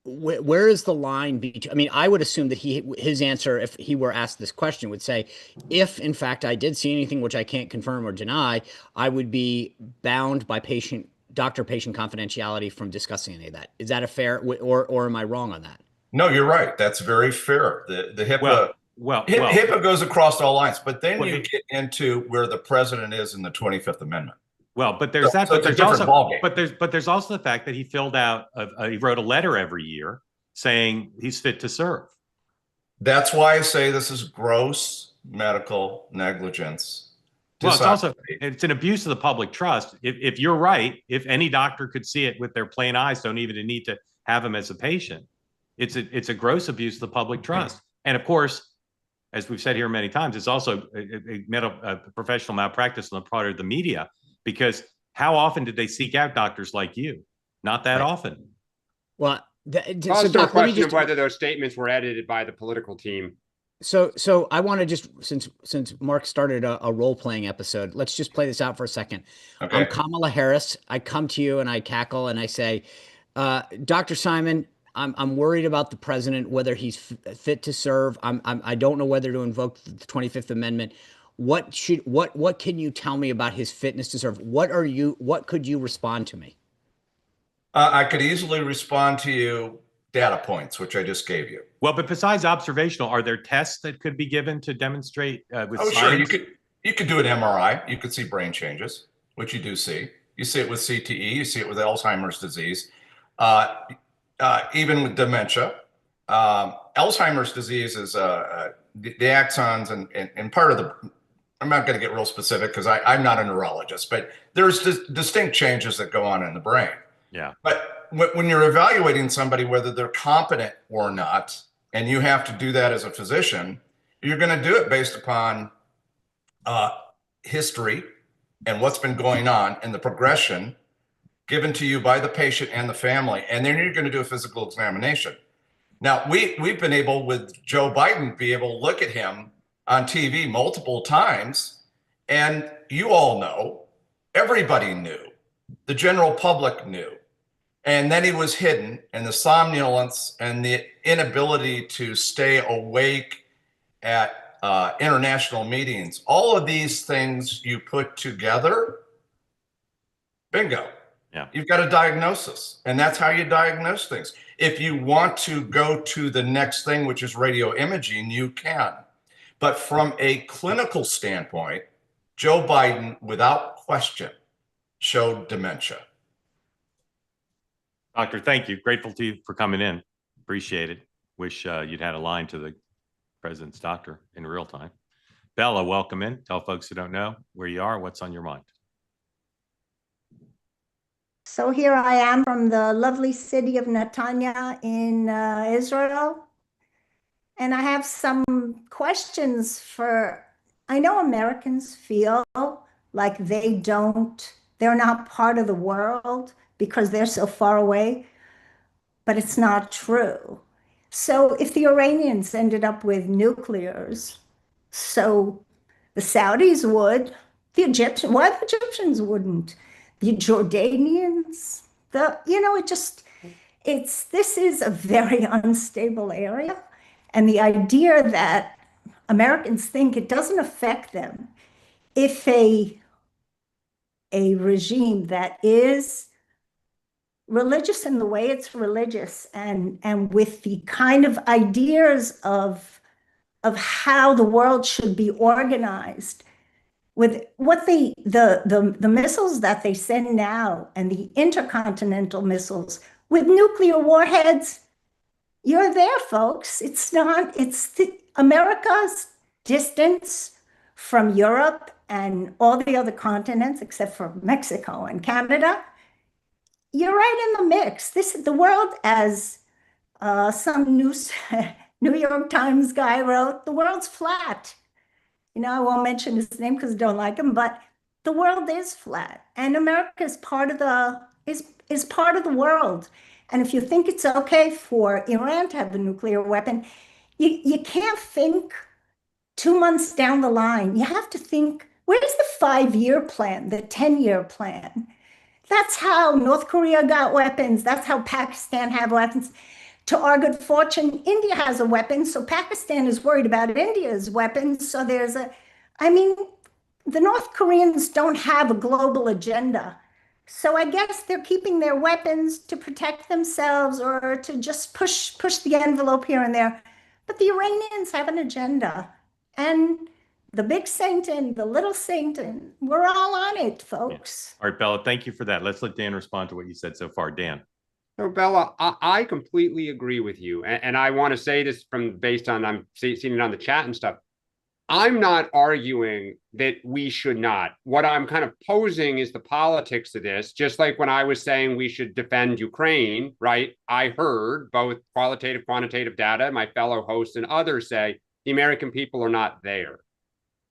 where is the line between, I mean, I would assume that his answer, if he were asked this question, would say, if in fact I did see anything which I can't confirm or deny, I would be bound by doctor-patient confidentiality from discussing any of that. Is that a fair, or am I wrong on that? No, you're right. That's very fair. The HIPAA, HIPAA goes across all lines, but then you get into where the president is in the 25th Amendment. Well, but there's that. But there's also the fact that he filled out. He wrote a letter every year saying he's fit to serve. That's why I say this is gross medical negligence. Well, it's an abuse of the public trust. If you're right, if any doctor could see it with their plain eyes, don't even need to have him as a patient. It's a gross abuse of the public trust. And of course, as we've said here many times, it's also a professional malpractice on the part of the media, because how often did they seek out doctors like you? Not that often. Well, also a question of whether those statements were edited by the political team. So I want to just, since Mark started a role-playing episode, let's just play this out for a second. Okay. I'm Kamala Harris. I come to you and I cackle and I say, Dr. Simon, I'm worried about the president, whether he's fit to serve. I don't know whether to invoke the 25th Amendment. What can you tell me about his fitness to serve? What could you respond to me? I could easily respond to you data points, which I just gave you. Well, but besides observational, are there tests that could be given to demonstrate with science? Sure. You could do an MRI. You could see brain changes, which you do see. You see it with CTE. You see it with Alzheimer's disease. Even with dementia. Alzheimer's disease is the axons and part of the, I'm not going to get real specific because I'm not a neurologist, but there's distinct changes that go on in the brain. Yeah. But when you're evaluating somebody, whether they're competent or not, and you have to do that as a physician, you're going to do it based upon history and what's been going on and the progression given to you by the patient and the family. And then you're going to do a physical examination. Now, we've been able, with Joe Biden, be able to look at him on TV multiple times. And you all know, everybody knew, the general public knew. And then he was hidden, and the somnolence and the inability to stay awake at international meetings, all of these things you put together, bingo. Yeah. You've got a diagnosis, and that's how you diagnose things. If you want to go to the next thing, which is radio imaging, you can. But from a clinical standpoint, Joe Biden, without question, showed dementia. Doctor, thank you. Grateful to you for coming in. Appreciate it. Wish you'd had a line to the president's doctor in real time. Bella, welcome in. Tell folks who don't know where you are, what's on your mind. So here I am from the lovely city of Netanya in Israel. And I have some questions I know Americans feel like they're not part of the world because they're so far away, but it's not true. So if the Iranians ended up with nuclears, so the Saudis would, why the Egyptians wouldn't? The Jordanians, this is a very unstable area. And the idea that Americans think it doesn't affect them if a regime that is religious in the way it's religious and with the kind of ideas of how the world should be organized, with what the missiles that they send now and the intercontinental missiles with nuclear warheads, you're there, folks. It's America's distance from Europe and all the other continents except for Mexico and Canada. You're right in the mix. The world, as some New York Times guy wrote, the world's flat. I won't mention his name because I don't like him, but the world is flat, and America is part of the world. And if you think it's okay for Iran to have a nuclear weapon, you can't think 2 months down the line. You have to think, where's the 5-year plan, the 10-year plan? That's how North Korea got weapons. That's how Pakistan have weapons. To our good fortune, India has a weapon, so Pakistan is worried about India's weapons. So the North Koreans don't have a global agenda. So I guess they're keeping their weapons to protect themselves or to just push the envelope here and there. But the Iranians have an agenda. And the big Satan, the little Satan, we're all on it, folks. Yeah. All right, Bella, thank you for that. Let's let Dan respond to what you said so far. Dan. So Bella, I completely agree with you. And I want to say this based on, I'm seeing it on the chat and stuff. I'm not arguing that we should not. What I'm kind of posing is the politics of this, just like when I was saying we should defend Ukraine, right? I heard both qualitative, quantitative data, my fellow hosts and others say the American people are not there.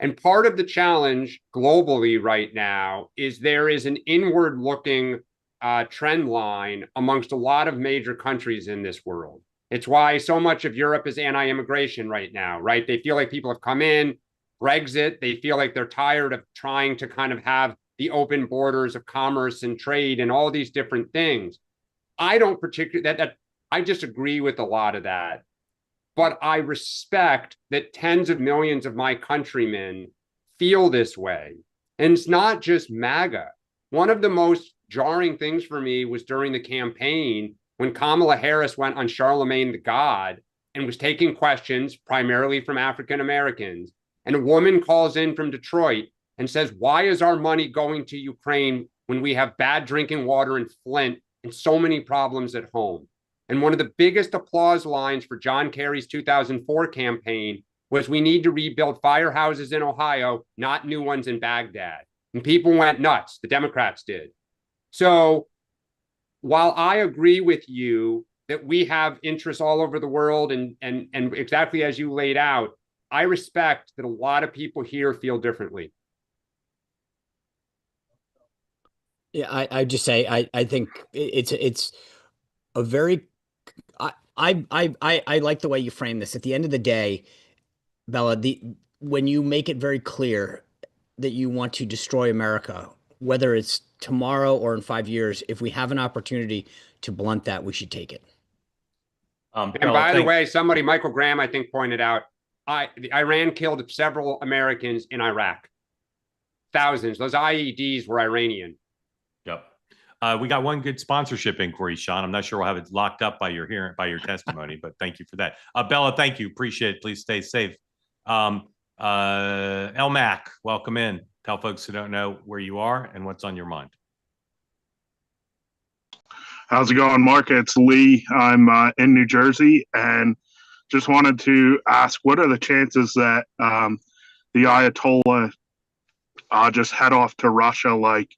And part of the challenge globally right now is there is an inward looking trend line amongst a lot of major countries in this world. It's why so much of Europe is anti-immigration right now, right? They feel like people have come in, Brexit, they feel like they're tired of trying to kind of have the open borders of commerce and trade and all these different things. I don't particularly, I disagree with a lot of that, but I respect that tens of millions of my countrymen feel this way. And it's not just MAGA. One of the most jarring things for me was during the campaign when Kamala Harris went on Charlemagne the God and was taking questions primarily from African Americans. And a woman calls in from Detroit and says, why is our money going to Ukraine when we have bad drinking water in Flint and so many problems at home? And one of the biggest applause lines for John Kerry's 2004 campaign was, we need to rebuild firehouses in Ohio, not new ones in Baghdad. And people went nuts. The Democrats did. So while I agree with you that we have interests all over the world and exactly as you laid out, I respect that a lot of people here feel differently. Yeah, I just say I think it's a very I like the way you frame this. At the end of the day, Bella, when you make it very clear that you want to destroy America, whether it's tomorrow or in 5 years, if we have an opportunity to blunt that, we should take it. And by the way, Michael Graham, I think, pointed out, Iran killed several Americans in Iraq. Thousands. Those IEDs were Iranian. Yep. We got one good sponsorship inquiry, Sean. I'm not sure we'll have it locked up by your testimony, but thank you for that. Bella, thank you. Appreciate it. Please stay safe. El Mac, welcome in. Tell folks who don't know where you are and what's on your mind. How's it going, Mark? It's Lee. I'm in New Jersey and just wanted to ask, what are the chances that the the Ayatollah just head off to Russia like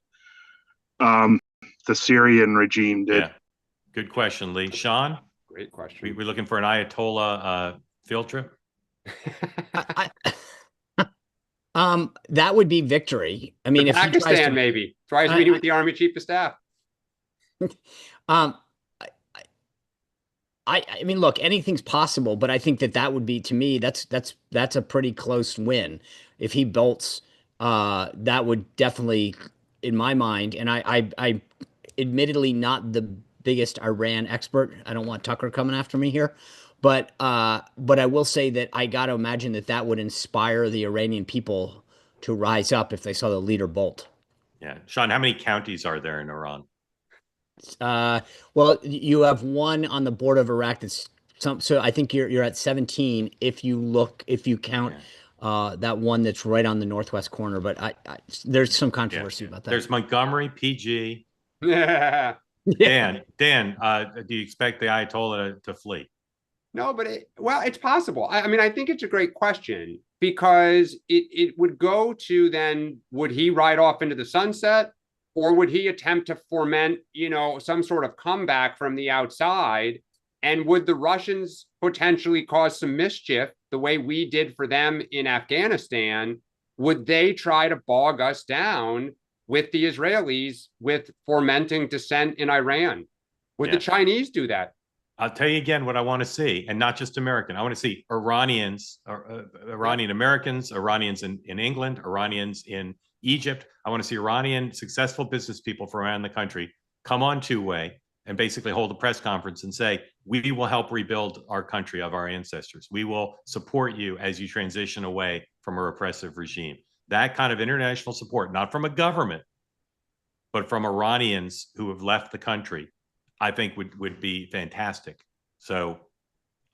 the Syrian regime did? Yeah. Good question, Lee. Sean? Great question. We're looking for an Ayatollah field trip? That would be victory. I mean, if Pakistan, maybe. That's why he's meeting with the Army Chief of Staff. I mean, look, anything's possible, but I think that would be, to me, that's a pretty close win. If he bolts, that would definitely, in my mind, and I admittedly not the biggest Iran expert. I don't want Tucker coming after me here, but I will say that I got to imagine that would inspire the Iranian people to rise up if they saw the leader bolt. Yeah, Sean, how many counties are there in Iran? Well, you have one on the border of Iraq. So I think you're at 17 if you count that one that's right on the northwest corner. But there's some controversy about that. There's Montgomery, PG. Yeah. Dan, do you expect the Ayatollah to flee? No, but it's possible. I mean, I think it's a great question because it would go to then, would he ride off into the sunset, or would he attempt to foment, some sort of comeback from the outside? And would the Russians potentially cause some mischief the way we did for them in Afghanistan? Would they try to bog us down with the Israelis with fomenting dissent in Iran? Would the Chinese do that? I'll tell you again what I want to see, and not just American. I want to see Iranians, Iranian Americans, Iranians in England, Iranians in Egypt. I want to see Iranian successful business people from around the country come on two-way and basically hold a press conference and say, we will help rebuild our country of our ancestors. We will support you as you transition away from a repressive regime. That kind of international support, not from a government, but from Iranians who have left the country, I think would be fantastic. So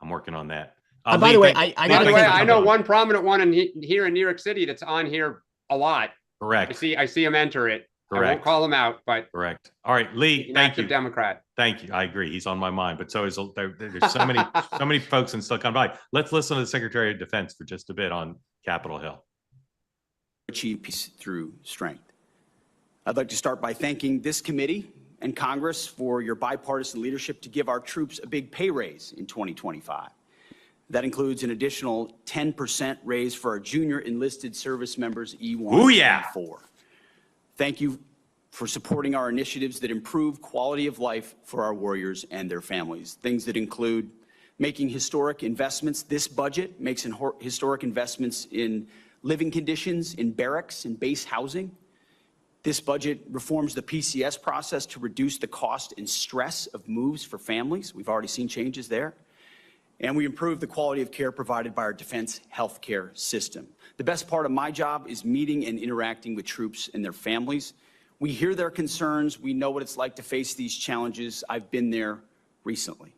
I'm working on that. By the way, I know one prominent one here in New York City that's on here a lot. Correct. I see him enter it. Correct. I won't call him out, but correct. All right, Lee. Thank you. Democrat. Thank you. I agree. He's on my mind, but so is there's so many folks in Silicon Valley. Let's listen to the Secretary of Defense for just a bit on Capitol Hill. Achieve peace through strength. I'd like to start by thanking this committee and Congress for your bipartisan leadership to give our troops a big pay raise in 2025. That includes an additional 10% raise for our junior enlisted service members, E1 and 4. Thank you for supporting our initiatives that improve quality of life for our warriors and their families. Things that include making historic investments. This budget makes historic investments in living conditions, in barracks, in base housing. This budget reforms the PCS process to reduce the cost and stress of moves for families. We've already seen changes there. And we improve the quality of care provided by our defense healthcare system. The best part of my job is meeting and interacting with troops and their families. We hear their concerns. We know what it's like to face these challenges. I've been there recently.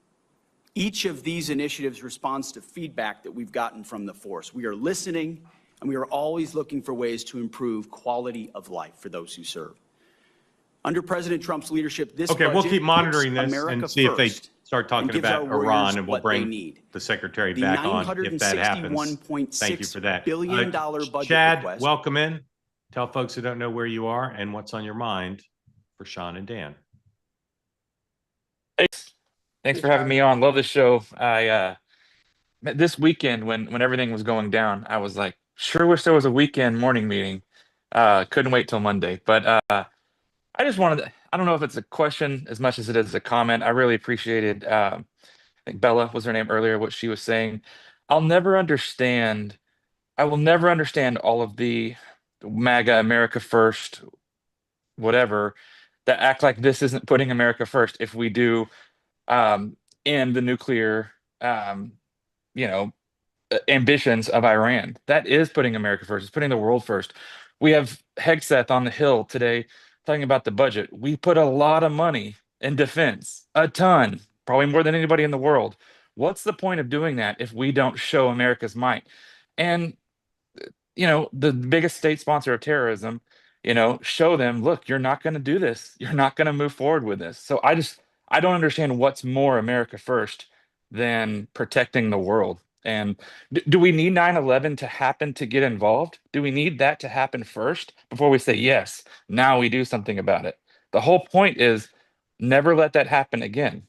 Each of these initiatives responds to feedback that we've gotten from the force. We are listening, and we are always looking for ways to improve quality of life for those who serve. Under President Trump's leadership, this budget we'll keep monitoring this America and see if they start talking and about Iran, and we'll bring the Secretary back on if that happens. Thank you for that. $161.6 billion budget Chad, request. welcome in. Tell folks who don't know where you are and what's on your mind for Sean and Dan. Thanks for having me on. Love the show. This weekend when everything was going down, I was like, sure wish there was a weekend morning meeting. Couldn't wait till Monday. But I just wanted to, I don't know if it's a question as much as it is a comment. I really appreciated, I think Bella was her name earlier, what she was saying. I will never understand all of the MAGA, America first, whatever, that act like this isn't putting America first if we do end the nuclear, ambitions of Iran. That is putting America first. It's putting the world first. We have Hegseth on the Hill today talking about the budget. We put a lot of money in defense, a ton, probably more than anybody in the world. What's the point of doing that if we don't show America's might? And, the biggest state sponsor of terrorism, show them, look, you're not going to do this. You're not going to move forward with this. So I don't understand what's more America first than protecting the world. And do we need 9/11 to happen to get involved? Do we need that to happen first before we say, yes, now we do something about it? The whole point is never let that happen again,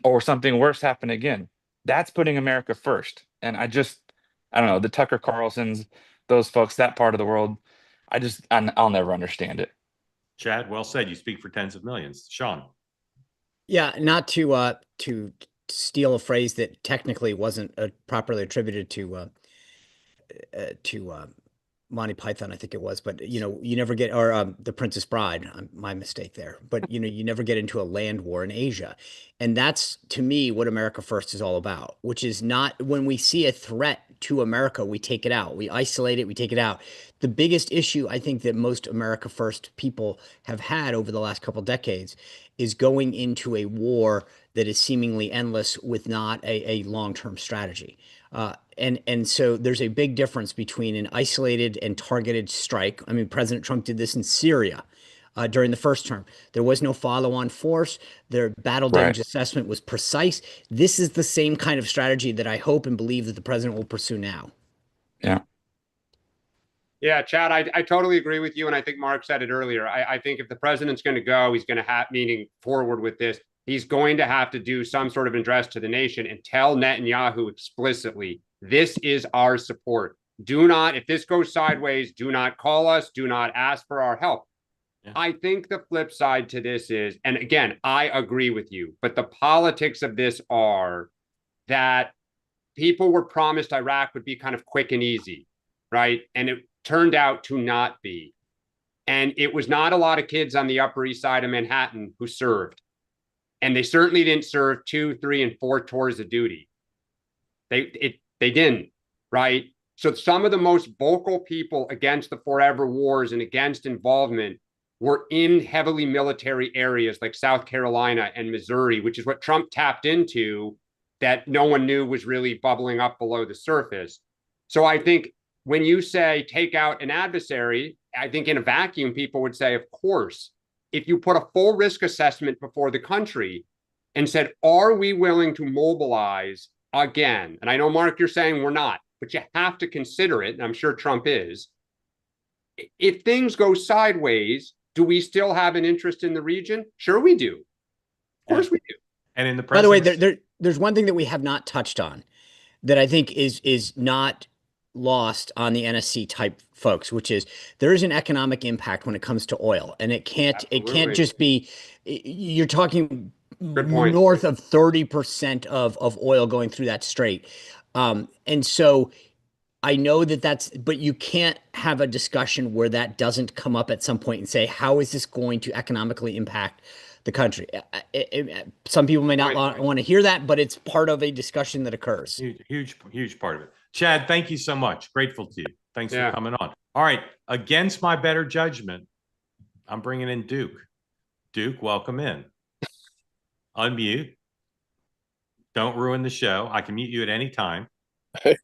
or something worse happen again. That's putting America first. And I don't know, the Tucker Carlsons, those folks, that part of the world, I'll never understand it. Chad, well said. You speak for tens of millions. Sean. Yeah, not to steal a phrase that technically wasn't properly attributed to Monty Python, I think it was, but you never get, or The Princess Bride, my mistake there. But you never get into a land war in Asia, and that's to me what America First is all about. Which is not when we see a threat to America, we take it out, we isolate it, we take it out. The biggest issue I think that most America First people have had over the last couple decades is going into a war that is seemingly endless with not a long-term strategy. And so there's a big difference between an isolated and targeted strike. I mean, President Trump did this in Syria during the first term. There was no follow-on force. Their battle damage assessment was precise. This is the same kind of strategy that I hope and believe that the president will pursue now. Yeah. Yeah, Chad, I totally agree with you. And I think Mark said it earlier. I think if the president's going to go, he's going to have, meaning forward with this, he's going to have to do some sort of address to the nation and tell Netanyahu explicitly, this is our support. Do not, if this goes sideways, do not call us. Do not ask for our help. Yeah. I think the flip side to this is, and again, I agree with you, but the politics of this are that people were promised Iraq would be kind of quick and easy, right? And it turned out to not be. And it was not a lot of kids on the Upper East Side of Manhattan who served. And they certainly didn't serve 2, 3, and 4 tours of duty. They didn't, right? So some of the most vocal people against the forever wars and against involvement were in heavily military areas like South Carolina and Missouri, which is what Trump tapped into that no one knew was really bubbling up below the surface. So I think when you say take out an adversary, I think in a vacuum, people would say, of course, if you put a full risk assessment before the country and said, are we willing to mobilize again? And I know, Mark, you're saying we're not, but you have to consider it. And I'm sure Trump is. If things go sideways, do we still have an interest in the region? Sure, we do. Of course we do. And in the by the way, there's one thing that we have not touched on that I think is not lost on the NSC type folks, which is there is an economic impact when it comes to oil, and it can't just be, you're talking north of 30% of oil going through that strait. And so I know but you can't have a discussion where that doesn't come up at some point and say, how is this going to economically impact the country? Some people may not want to hear that, but it's part of a discussion that occurs. Huge part of it. Chad, thank you so much. Grateful to you. Thanks for coming on. All right. Against my better judgment, I'm bringing in Duke. Duke, welcome in. Unmute. Don't ruin the show. I can mute you at any time.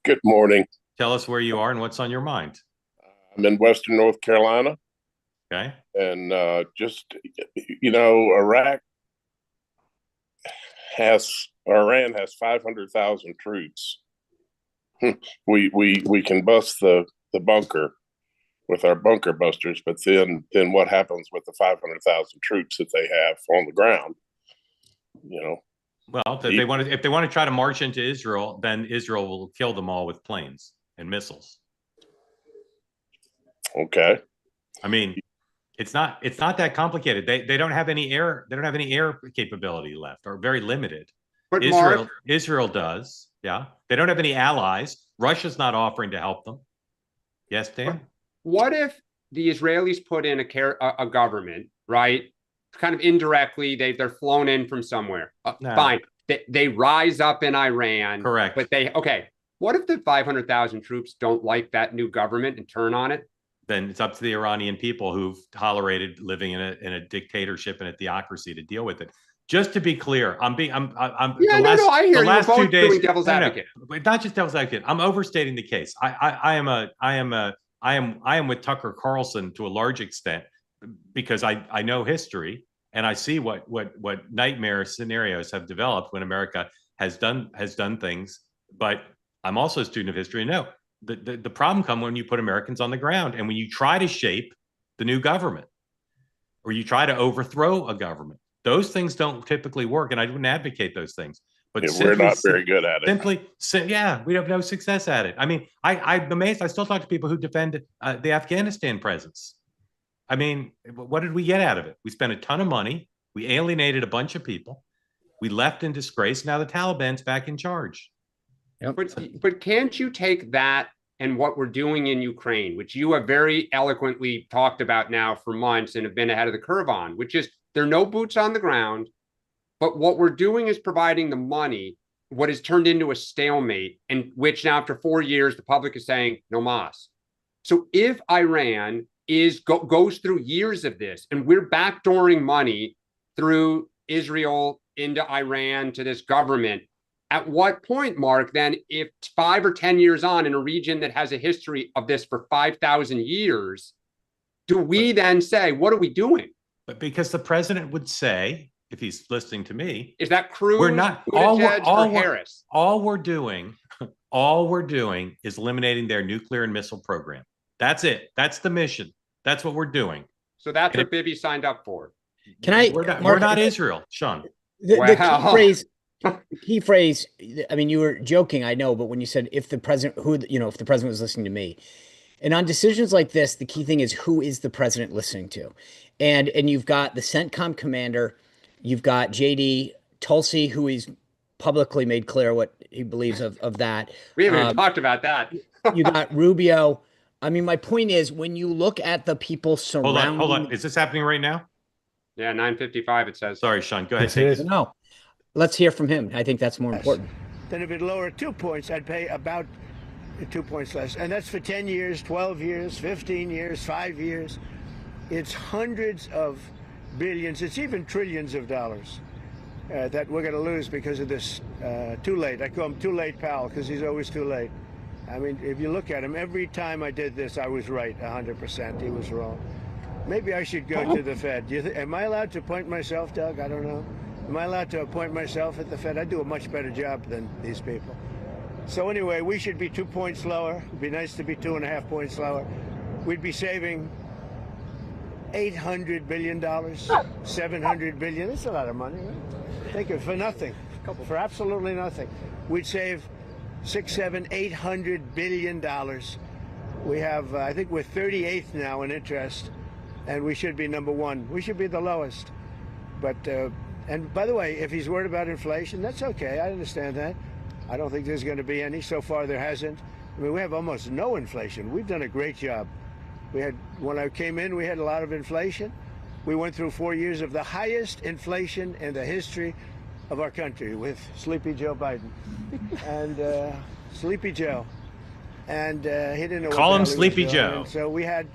Good morning. Tell us where you are and what's on your mind. I'm in Western North Carolina. Okay. And Iran has 500,000 troops. We can bust the bunker with our bunker busters, but then what happens with the 500,000 troops that they have on the ground? Well, if they want to try to march into Israel, then Israel will kill them all with planes and missiles. Okay. I mean, it's not that complicated. They don't have any air. They don't have any air capability left, or very limited. But Israel does. Yeah. They don't have any allies. Russia's not offering to help them. Yes, Dan? What if the Israelis put in a government, right? Kind of indirectly, they're flown in from somewhere. No. Fine. They rise up in Iran. Correct. But what if the 500,000 troops don't like that new government and turn on it? Then it's up to the Iranian people who've tolerated living in a dictatorship and a theocracy to deal with it. Just to be clear, I hear you. The last 2 days, doing devil's advocate. Not just devil's advocate. I'm overstating the case. I am with Tucker Carlson to a large extent because I know history and I see what nightmare scenarios have developed when America has done things. But I'm also a student of history and know the problem comes when you put Americans on the ground and when you try to shape the new government or you try to overthrow a government. Those things don't typically work, and I wouldn't advocate those things. But yeah, we're not very good at it. Yeah, we have no success at it. I mean, I'm amazed. I still talk to people who defend the Afghanistan presence. I mean, what did we get out of it? We spent a ton of money. We alienated a bunch of people. We left in disgrace. Now the Taliban's back in charge. Yep. But can't you take that and what we're doing in Ukraine, which you have very eloquently talked about now for months and have been ahead of the curve on, which is there are no boots on the ground, but what we're doing is providing the money, what has turned into a stalemate, and which now after 4 years, the public is saying no mas. So if Iran goes through years of this and we're backdooring money through Israel into Iran to this government, at what point, Mark, then if 5 or 10 years on in a region that has a history of this for 5,000 years, do we then say, what are we doing? But because the president would say, if he's listening to me, is that Cruz, we're not Harris? All we're doing is eliminating their nuclear and missile program. That's it. That's the mission. That's what we're doing. So that's what Bibi signed up for. We're not Israel, Sean. The key phrase, I mean, you were joking, I know, but when you said if the president was listening to me, and on decisions like this, the key thing is who is the president listening to? And you've got the CENTCOM commander, you've got JD Tulsi, who he's publicly made clear what he believes of that. We haven't even talked about that. You got Rubio. I mean, my point is when you look at the people surrounding. Hold on. Is this happening right now? Yeah, 9:55 it says. Sorry, Sean. Go ahead. No. Let's hear from him. I think that's more important. Then if it lowered 2 points, I'd pay about 2 points less. And that's for 10 years, 12 years, 15 years, 5 years. It's hundreds of billions. It's even trillions of dollars that we're going to lose because of this too late. I call him Too Late Pal because he's always too late. I mean, if you look at him, every time I did this, I was right 100%. He was wrong. Maybe I should go to the Fed. Am I allowed to appoint myself, Doug? I don't know. Am I allowed to appoint myself at the Fed? I do a much better job than these people. So anyway, we should be 2 points lower. It'd be nice to be 2.5 points lower. We'd be saving $800 billion, $700 billion. That's a lot of money, right? Think of it for nothing, for absolutely nothing. We'd save $600, $700, $800 billion. We have, I think we're 38th now in interest, and we should be number 1. We should be the lowest. But, and by the way, if he's worried about inflation, that's okay. I understand that. I don't think there's going to be any. So far, there hasn't. I mean, we have almost no inflation. We've done a great job. When I came in, we had a lot of inflation. We went through 4 years of the highest inflation in the history of our country with Sleepy Joe Biden. And Sleepy Joe. And he didn't know Call him Sleepy Joe. And so we had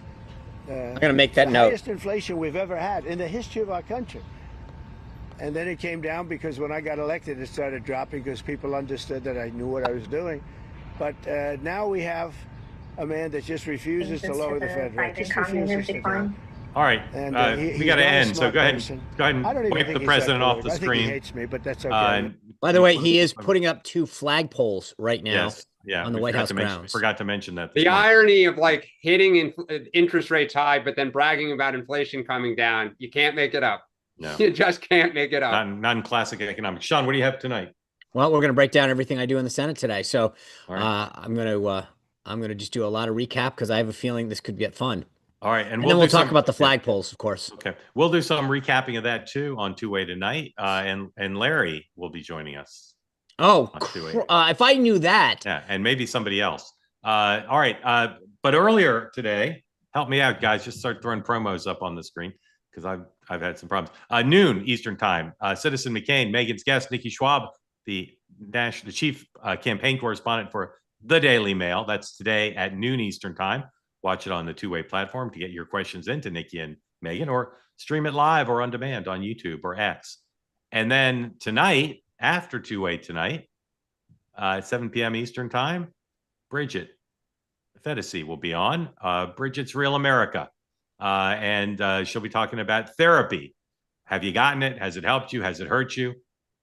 I'm going to make that the note. highest inflation we've ever had in the history of our country. And then it came down because when I got elected, it started dropping because people understood that I knew what I was doing. But now we have a man that just refuses to lower the Fed rate. Just refuses to do it. All right, And, we got to end. So go ahead and wipe the president off the screen. He hates me, but that's okay. By the way, he is putting up 2 flagpoles right now. Yes. On the White House grounds. Forgot to mention that. The irony of like hitting interest rates high, but then bragging about inflation coming down. You can't make it up. No. You just can't make it up. Not in classic economics. Sean, what do you have tonight? Well, we're going to break down everything I do in the Senate today. So right. I'm going to just do a lot of recap because I have a feeling this could get fun. All right, and then we'll talk about the flagpoles, of course. Okay, we'll do some recapping of that too on Two-Way tonight, and Larry will be joining us. Oh, if I knew that. Yeah, and maybe somebody else. All right, but earlier today, help me out, guys. Just start throwing promos up on the screen because I've had some problems. Noon Eastern Time. Citizen McCain, Megan's guest, Nikki Schwab, the chief campaign correspondent for the Daily Mail. That's today at noon Eastern Time. Watch it on the Two-Way platform to get your questions into Nikki and Megan, or stream it live or on demand on YouTube or X. And then tonight, after Two-Way tonight, 7 p.m. Eastern Time, Bridget Fedesi will be on. Bridget's Real America. And she'll be talking about therapy. Have you gotten it? Has it helped you? Has it hurt you?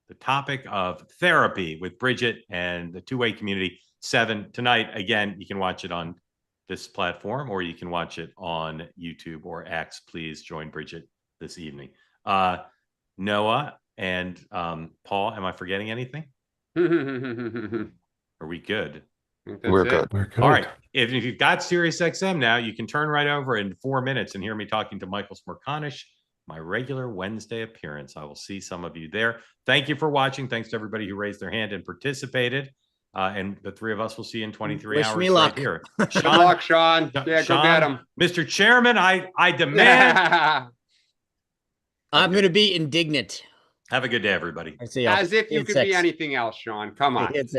The topic of therapy with Bridget and the Two-Way community, 7 tonight. Again, you can watch it on this platform, or you can watch it on YouTube or X. Please join Bridget this evening. Noah and Paul, am I forgetting anything? Are we good? We're good. All right. If you've got SiriusXM now, you can turn right over in 4 minutes and hear me talking to Michael Smerconish, my regular Wednesday appearance. I will see some of you there. Thank you for watching. Thanks to everybody who raised their hand and participated. And the three of us will see you in 23 hours. Wish me luck. Right here. Good luck, Sean. Yeah, Sean, go get him. Mr. Chairman, I demand. I'm going to be indignant. Have a good day, everybody. As if you could be anything else, Sean. Come on. It's